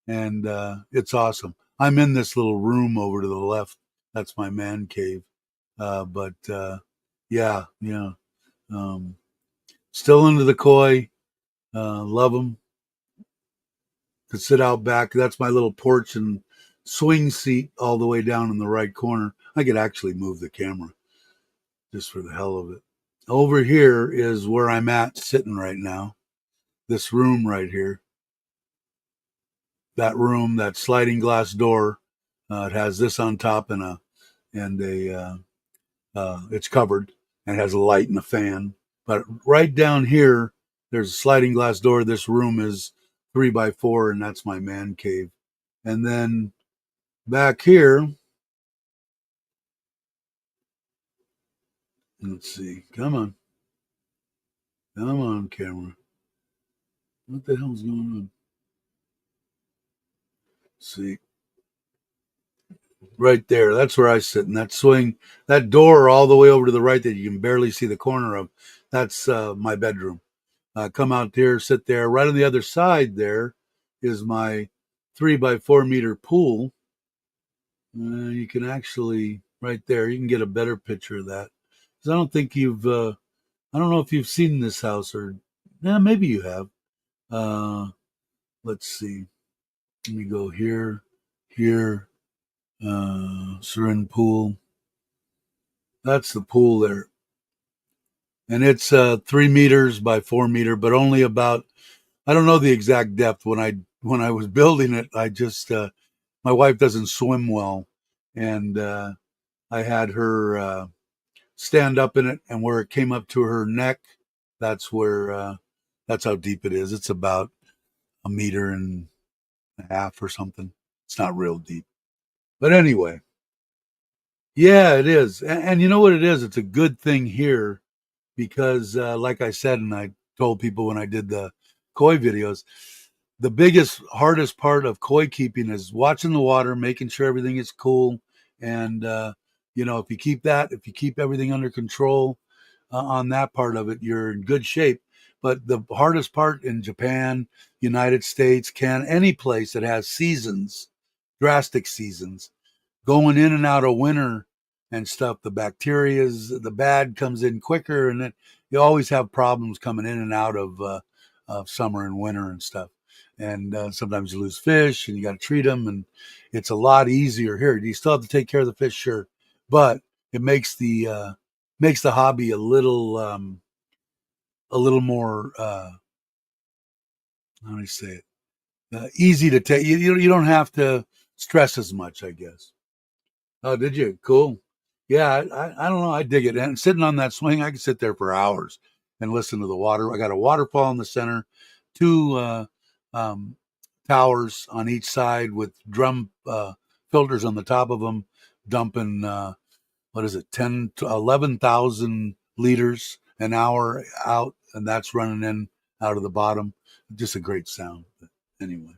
and it's awesome. I'm in this little room over to the left. That's my man cave. But yeah, yeah. Um, Still into the koi. Love them. Could sit out back. That's my little porch and swing seat all the way down in the right corner. I could actually move the camera just for the hell of it. Over here is where I'm at sitting right now. This room right here. That room, that sliding glass door. It has this on top and a it's covered and has a light and a fan. But right down here, there's a sliding glass door. This room is 3x4, and that's my man cave. And then back here, let's see. Come on, camera. What the hell's going on? Let's see. Right there. That's where I sit in that swing. That door all the way over to the right that you can barely see the corner of. That's my bedroom. Come out here, sit there. Right on the other side there is my 3x4 meter pool. You can actually, right there, you can get a better picture of that. Because I don't think I don't know if you've seen this house or, yeah, maybe you have. Let's see. Let me go here, Serin pool. That's the pool there. And it's 3 meters by 4 meter, but only about, I don't know the exact depth. When I was building it, I just my wife doesn't swim well, and I had her stand up in it, and where it came up to her neck, that's where that's how deep it is. It's about 1.5 meters or something. It's not real deep, but anyway, yeah, it is. And you know what it is? It's a good thing here because, like I said, and I told people when I did the koi videos, the biggest, hardest part of koi keeping is watching the water, making sure everything is cool. And, if you keep everything under control on that part of it, you're in good shape. But the hardest part in Japan, United States, any place that has seasons, drastic seasons, going in and out of winter and stuff, the the bad comes in quicker, and then you always have problems coming in and out of summer and winter and stuff. And sometimes you lose fish, and you got to treat them, and it's a lot easier here. You still have to take care of the fish, sure, but it makes the hobby a little more how do I say it, easy to take. You don't have to stress as much, I guess. Oh, did you? Cool. Yeah, I don't know. I dig it. And sitting on that swing, I can sit there for hours and listen to the water. I got a waterfall in the center, two um, towers on each side with drum filters on the top of them, dumping what is it, 10 to 11,000 liters an hour out, and that's running in out of the bottom. Just a great sound. But anyway.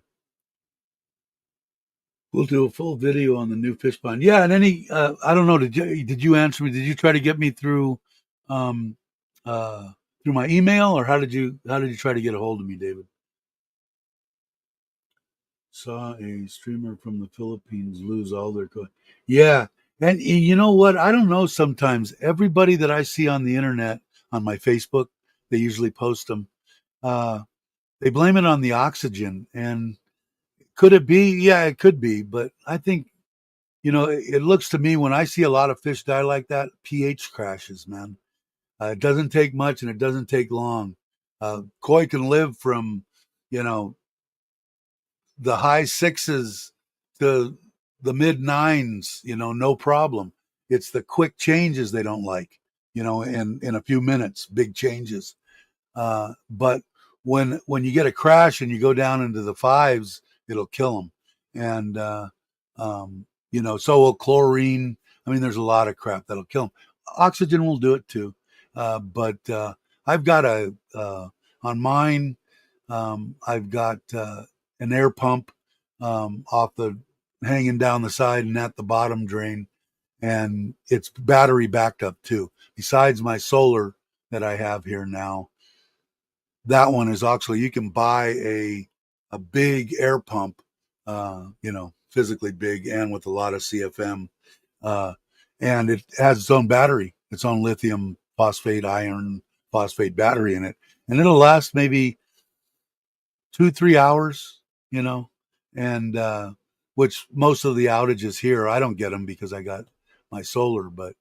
We'll do a full video on the new fish pond. Yeah, and I don't know, did you answer me? Did you try to get me um through my email, or how did you try to get a hold of me, David? Saw a streamer from the Philippines lose all their coin. Yeah, and you know what? I don't know. Sometimes everybody that I see on the internet on my Facebook, they usually post them. Uh, they blame it on the oxygen, and could it be? Yeah, it could be, but I think it looks to me when I see a lot of fish die like that, pH crashes, man. It doesn't take much and it doesn't take long. Koi can live from, you know, the high sixes to the mid nines, no problem. It's the quick changes they don't like, in a few minutes, big changes. But when you get a crash and you go down into the fives, it'll kill them. And So will chlorine. I mean, there's a lot of crap that'll kill them. Oxygen will do it too. But I've got on mine, I've got an air pump off hanging down the side and at the bottom drain. And it's battery backed up too. Besides my solar that I have here now, that one is actually, you can buy a big air pump, physically big and with a lot of CFM, and it has its own battery, its own lithium phosphate iron phosphate battery in it, and it'll last maybe 2-3 hours, and which most of the outages here I don't get them because I got my solar, but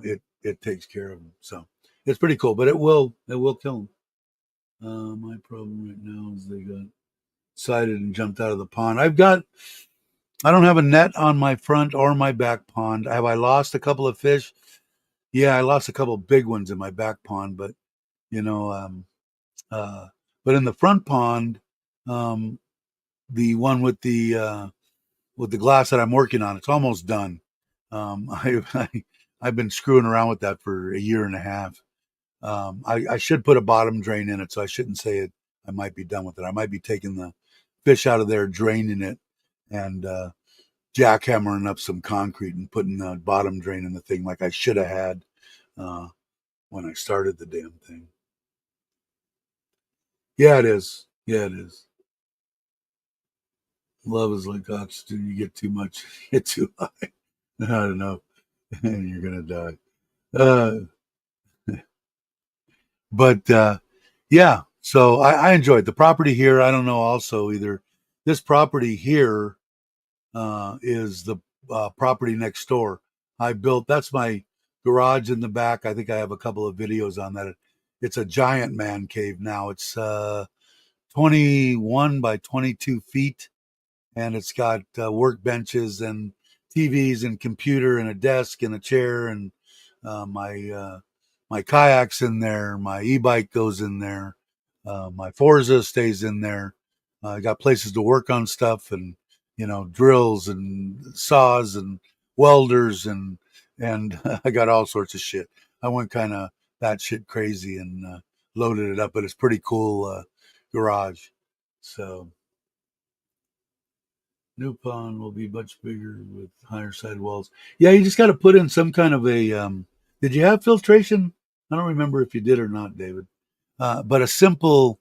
it takes care of them, so it's pretty cool. But it will kill them. My problem right now is they got excited and jumped out of the pond. I don't have a net on my front or my back pond. Have I lost a couple of fish? Yeah, I lost a couple of big ones in my back pond, but but in the front pond, the one with the glass that I'm working on, it's almost done. I've been screwing around with that for a year and a half. I should put a bottom drain in it, so I shouldn't say it. I might be done with it. I might be taking the fish out of there, draining it, and jackhammering up some concrete and putting the bottom drain in the thing like I should have had when I started the damn thing. Yeah, it is. Yeah, it is. Love is like oxygen. You get too much, you get too high. I don't know, and you're gonna die. Uh, but yeah, so I enjoyed the property here. I don't know. Also, either this property here is the property next door. That's my garage in the back. I think I have a couple of videos on that. It's a giant man cave now. It's 21 by 22 feet, and it's got workbenches and TVs and computer and a desk and a chair, and my kayak's in there. My e-bike goes in there. My Forza stays in there. I got places to work on stuff, and drills and saws and welders, and I got all sorts of shit. I went kind of batshit crazy and loaded it up, but it's pretty cool garage. So new pond will be much bigger with higher side walls. Yeah, you just got to put in some kind of a. Did you have filtration? I don't remember if you did or not, David. But a simple,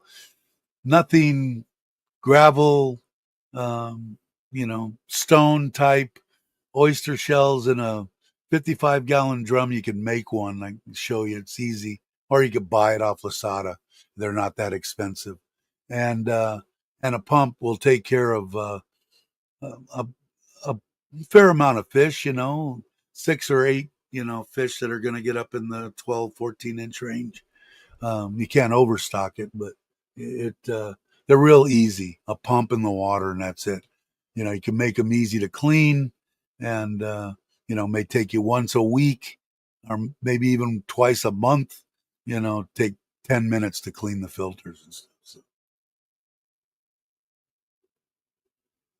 nothing, gravel, stone type oyster shells in a 55-gallon drum. You can make one. I can show you. It's easy. Or you could buy it off Lasada. They're not that expensive. And a pump will take care of a, a fair amount of fish, 6 or 8, fish that are going to get up in the 12, 14-inch range. You can't overstock it, but they're real easy. A pump in the water, and that's it. You can make them easy to clean, and may take you once a week or maybe even twice a month. Take 10 minutes to clean the filters and stuff. So.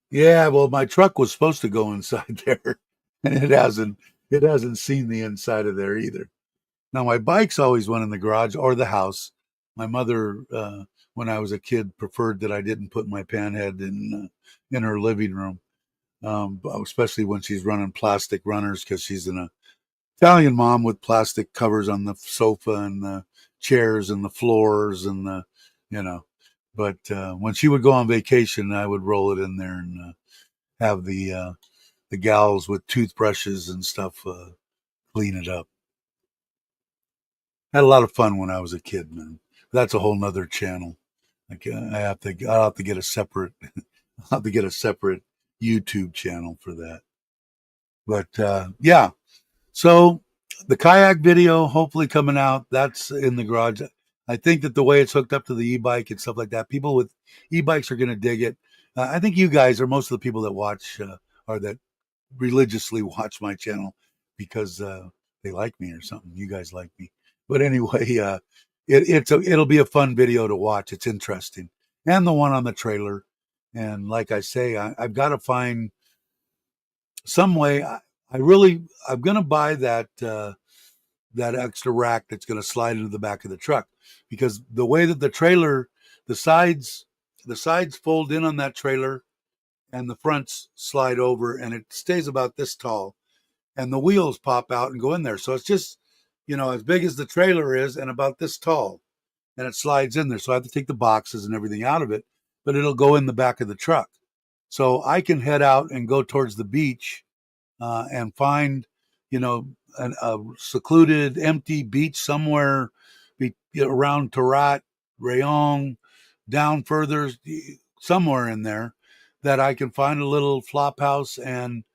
Yeah, well, my truck was supposed to go inside there, and it hasn't seen the inside of there either. Now, my bikes always went in the garage or the house. My mother, when I was a kid, preferred that I didn't put my panhead in her living room, especially when she's running plastic runners, because she's an Italian mom with plastic covers on the sofa and the chairs and the floors and you know. But when she would go on vacation, I would roll it in there and have the gals with toothbrushes and stuff clean it up. Had a lot of fun when I was a kid, man. That's a whole nother channel. I'll have to get a separate I'll have to get a separate YouTube channel for that. But yeah. So the kayak video hopefully coming out. That's in the garage. I think that the way it's hooked up to the e-bike and stuff like that, people with e-bikes are going to dig it. I think you guys are most of the people that watch or that religiously watch my channel because they like me or something. You guys like me. But anyway, it'll be a fun video to watch. It's interesting. And the one on the trailer. And like I say, I've got to find some way, I'm going to buy that extra rack that's going to slide into the back of the truck, because the way that the trailer, the sides, the sides fold in on that trailer and the fronts slide over and it stays about this tall and the wheels pop out and go in there. So it's just, as big as the trailer is and about this tall, and it slides in there. So I have to take the boxes and everything out of it, but it'll go in the back of the truck. So I can head out and go towards the beach and find, a secluded, empty beach somewhere around Tarat, Rayon, down further, somewhere in there, that I can find a little flop house and,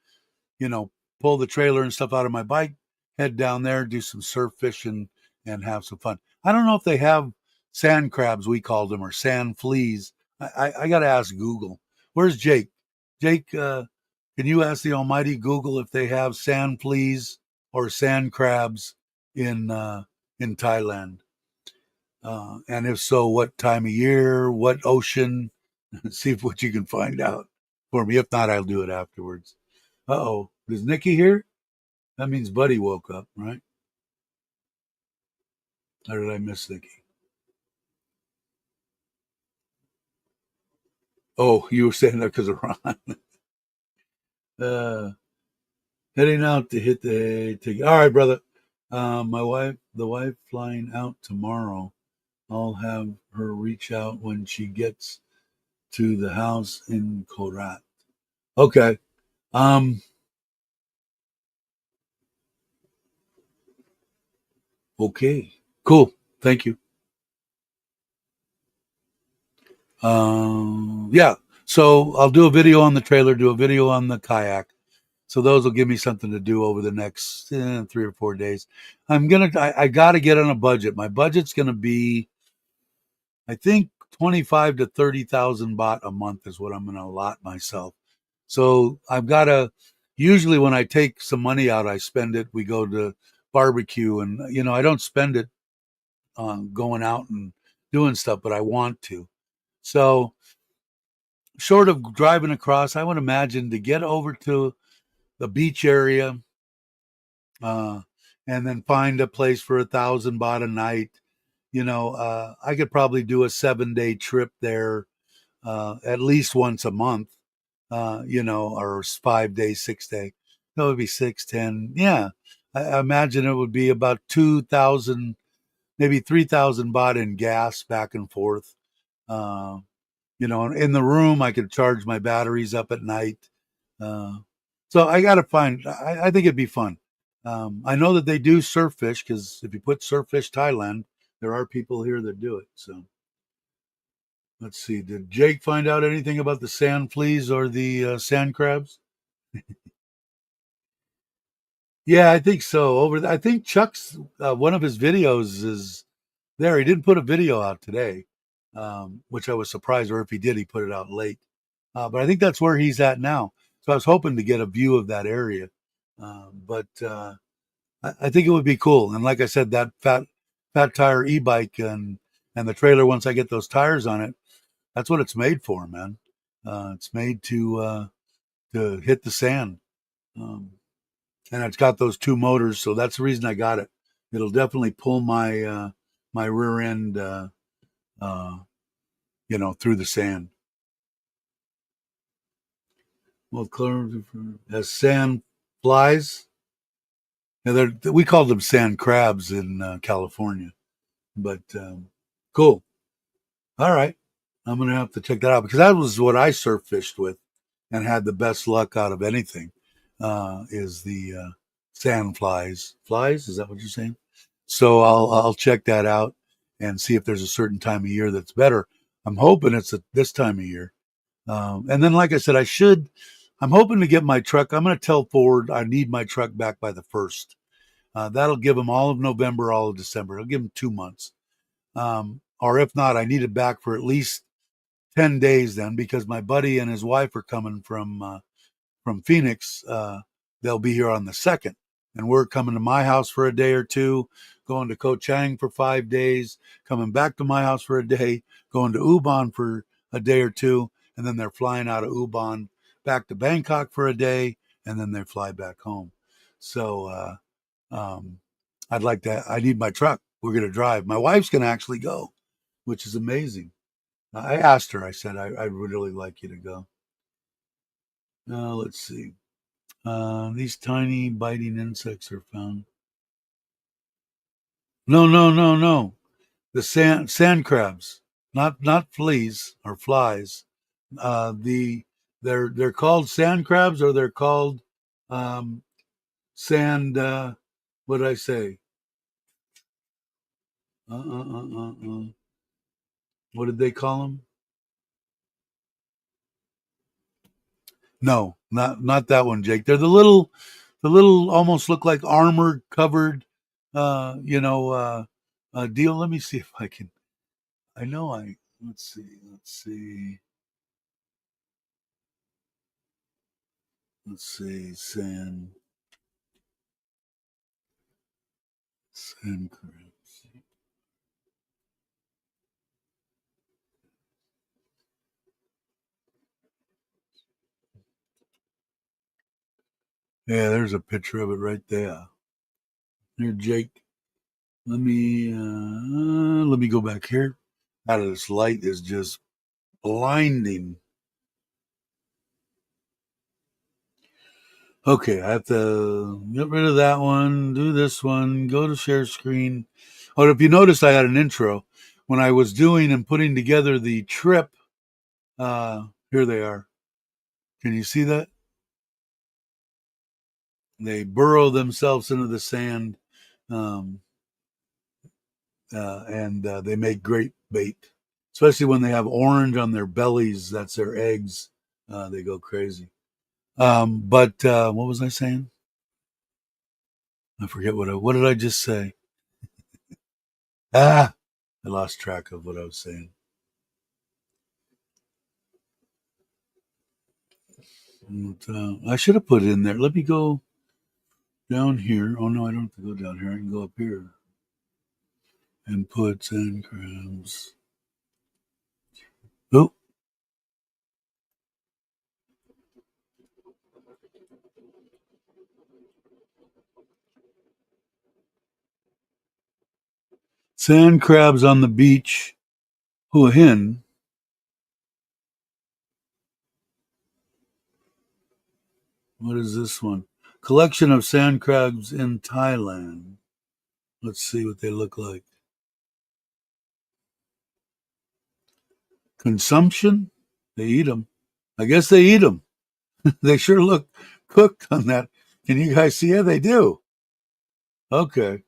pull the trailer and stuff out of my bike, head down there, do some surf fishing, and have some fun. I don't know if they have sand crabs, we called them, or sand fleas. I got to ask Google. Where's Jake? Jake, can you ask the almighty Google if they have sand fleas or sand crabs in Thailand? And if so, what time of year, what ocean? See if what you can find out for me. If not, I'll do it afterwards. Uh-oh. Is Nikki here? That means Buddy woke up, right? Or did I miss Nikki? Oh, you were saying that because of Ron. Heading out to hit the. All right, brother. The wife flying out tomorrow. I'll have her reach out when she gets to the house in Korat. Okay. Okay. Cool. Thank you. Yeah. So I'll do a video on the trailer, do a video on the kayak. So those will give me something to do over the next 3 or 4 days. I got to get on a budget. My budget's going to be, I think, 25 to 30,000 baht a month is what I'm going to allot myself. So I've got to, usually when I take some money out, I spend it. We go to barbecue and, I don't spend it on going out and doing stuff, but I want to. So short of driving across, I would imagine to get over to the beach area, and then find a place for 1,000 baht a night. I could probably do a 7-day trip there, at least once a month, or 5 days, 6 day. That would be 6, 10. Yeah. I imagine it would be about 2,000, maybe 3,000 baht in gas back and forth. In the room, I could charge my batteries up at night. So I got to I think it'd be fun. I know that they do surf fish, because if you put surf fish Thailand, there are people here that do it. So let's see. Did Jake find out anything about the sand fleas or the sand crabs? Yeah, I think so. I think Chuck's one of his videos is there. He didn't put a video out today, which I was surprised, or if he did, he put it out late. But I think that's where he's at now. So I was hoping to get a view of that area. But I think it would be cool. And like I said, that fat tire e-bike and the trailer, once I get those tires on it, that's what it's made for, man. It's made to hit the sand. And it's got those 2 motors, so that's the reason I got it. It'll definitely pull my my rear end, through the sand. Well, as sand flies, we call them sand crabs in California. But cool. All right, I'm gonna have to check that out, because that was what I surf fished with and had the best luck out of anything. Is the sand flies? Flies? Is that what you're saying? So I'll check that out and see if there's a certain time of year that's better. I'm hoping it's at this time of year. And then, like I said, I'm hoping to get my truck. I'm going to tell Ford I need my truck back by the 1st. That'll give them all of November, all of December. It'll give them 2 months. Or if not, I need it back for at least 10 days then, because my buddy and his wife are coming from Phoenix. They'll be here on the 2nd. And we're coming to my house for a day or two, going to Ko Chang for 5 days, coming back to my house for a day, going to Ubon for a day or two, and then they're flying out of Ubon back to Bangkok for a day, and then they fly back home. So I'd like to. I need my truck. We're going to drive. My wife's going to actually go, which is amazing. I asked her. I said I'd really like you to go. Let's see. These tiny biting insects are found. No. The sand crabs, not fleas or flies. They're called sand crabs, or they're called um, sand. What did I say? Uh, uh, uh, uh, uh. What did they call them? No, not that one, Jake. They're the little almost look like armor covered, deal. Let me see if I can. I know I. Let's see. Sand crabs. Yeah, there's a picture of it right there. Here, Jake. Let me go back here. Out of this light is just blinding. Okay, I have to get rid of that one, do this one, go to share screen. Oh, if you noticed, I had an intro when I was doing and putting together the trip. Here they are. Can you see that? They burrow themselves into the sand, um, and they make great bait, especially when they have orange on their bellies. That's their eggs. They go crazy. But what was I saying? I forget what did I just say? I lost track of what I was saying. I should have put it in there. Let me go down here. Oh no, I don't have to go down here. I can go up here and put sand crabs. Oh, sand crabs on the beach. Hua Hin. What is this one? Collection of sand crabs in Thailand. Let's see what they look like. Consumption? They eat them. I guess they eat them. They sure look cooked on that. Can you guys see it? They do. Okay.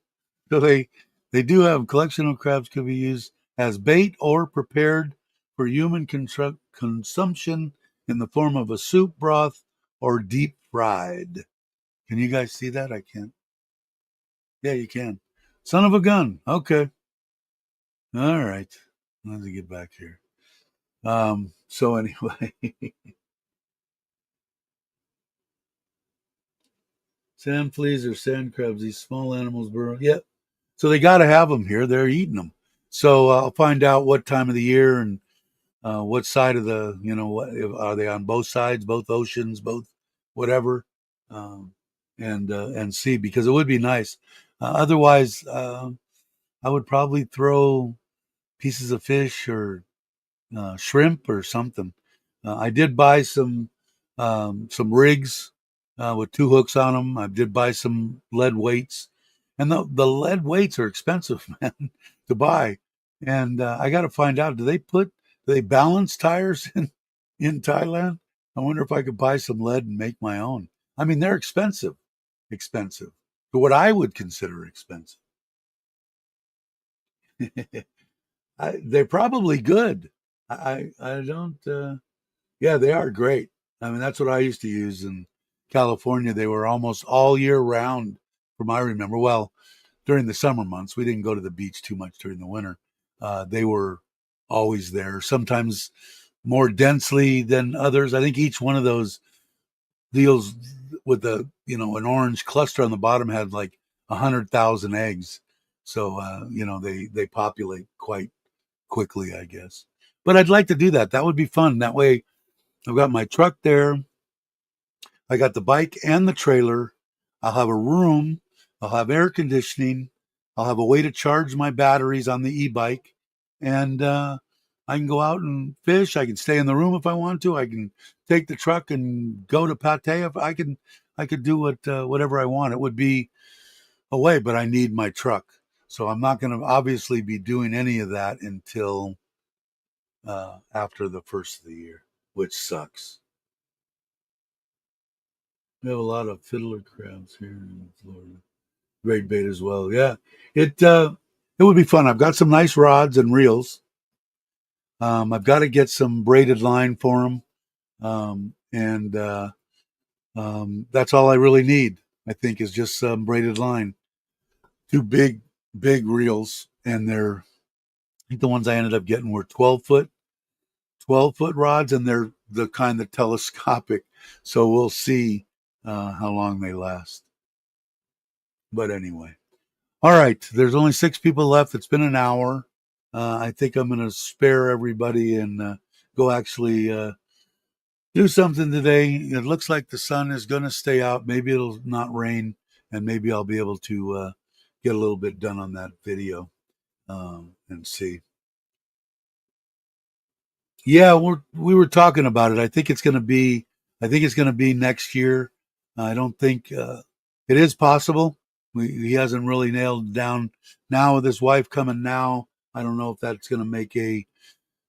So they do have collection of crabs could be used as bait or prepared for human consumption in the form of a soup broth or deep fried. Can you guys see that? I can't. Yeah, you can. Son of a gun. Okay. All right. Let me get back here. So anyway, sand fleas or sand crabs, these small animals burrow. Yep. So they got to have them here. They're eating them. So I'll find out what time of the year and what side of the, what are they on both sides, both oceans, both whatever, um, and see, because it would be nice. Otherwise, I would probably throw pieces of fish or shrimp or something. I did buy some rigs with two hooks on them. I did buy some lead weights, and the lead weights are expensive, man, to buy. And I got to find out, do they balance tires in Thailand? I wonder if I could buy some lead and make my own. I mean, they're expensive for what I would consider expensive. They're probably good. I don't. Yeah, they are great. I mean, that's what I used to use in California. They were almost all year round, from I remember. Well, during the summer months, we didn't go to the beach too much during the winter. They were always there. Sometimes more densely than others. I think each one of those deals with an orange cluster on the bottom had like 100,000 eggs. So they populate quite quickly, I guess. But I'd like to do that. That would be fun. That way, I've got my truck there. I got the bike and the trailer. I'll have a room. I'll have air conditioning. I'll have a way to charge my batteries on the e-bike. And I can go out and fish. I can stay in the room if I want to. I can take the truck and go to Pattaya. If I could do whatever I want. It would be away, but I need my truck. So I'm not going to obviously be doing any of that until after the first of the year, which sucks. We have a lot of fiddler crabs here in Florida. Great bait as well. Yeah, it would be fun. I've got some nice rods and reels. I've got to get some braided line for them, and that's all I really need. I think is just some braided line. Two big reels, and I think the ones I ended up getting were 12-foot rods, and they're the kind that telescopic. So we'll see how long they last. But anyway, all right. There's only 6 people left. It's been an hour. I think I'm going to spare everybody and go actually do something today. It looks like the sun is going to stay out. Maybe it'll not rain, and maybe I'll be able to get a little bit done on that video and see. Yeah, we were talking about it. I think it's going to be next year. I don't think it is possible. He hasn't really nailed down now with his wife coming now. I don't know if that's going to make a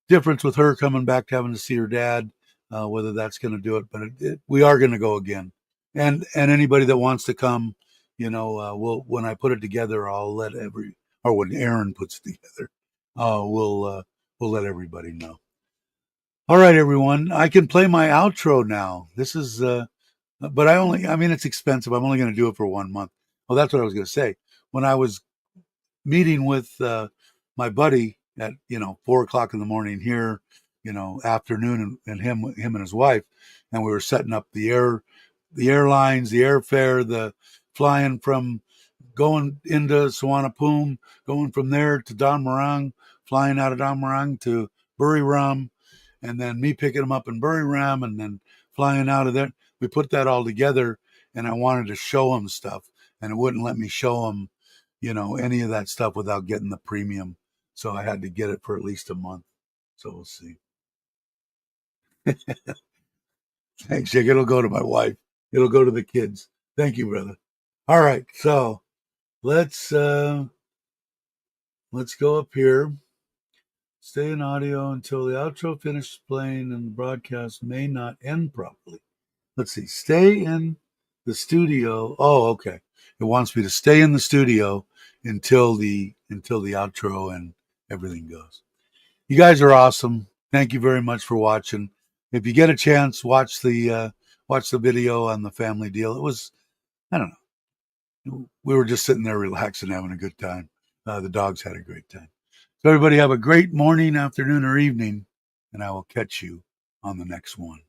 difference with her coming back to having to see her dad, whether that's going to do it. But we are going to go again. And anybody that wants to come, when I put it together, I'll let or when Aaron puts it together, we'll let everybody know. All right, everyone. I can play my outro now. This is, but it's expensive. I'm only going to do it for 1 month. Oh, that's what I was going to say. When I was meeting with my buddy at 4:00 in the morning here, afternoon, and him and his wife, and we were setting up the airlines, the airfare, the flying from going into Suvarnabhumi, going from there to Don Morang, flying out of Don Morang to Buriram, and then me picking him up in Buriram and then flying out of there. We put that all together, and I wanted to show him stuff, and it wouldn't let me show him, any of that stuff without getting the premium. So I had to get it for at least a month. So we'll see. Thanks, Jake. It'll go to my wife. It'll go to the kids. Thank you, brother. All right. So let's go up here. Stay in audio until the outro finishes playing and the broadcast may not end properly. Let's see. Stay in the studio. Oh, okay. It wants me to stay in the studio until the outro and everything goes. You guys are awesome. Thank you very much for watching. If you get a chance, watch the video on the family deal. It was, I don't know. We were just sitting there relaxing, having a good time. The dogs had a great time. So everybody have a great morning, afternoon, or evening, and I will catch you on the next one.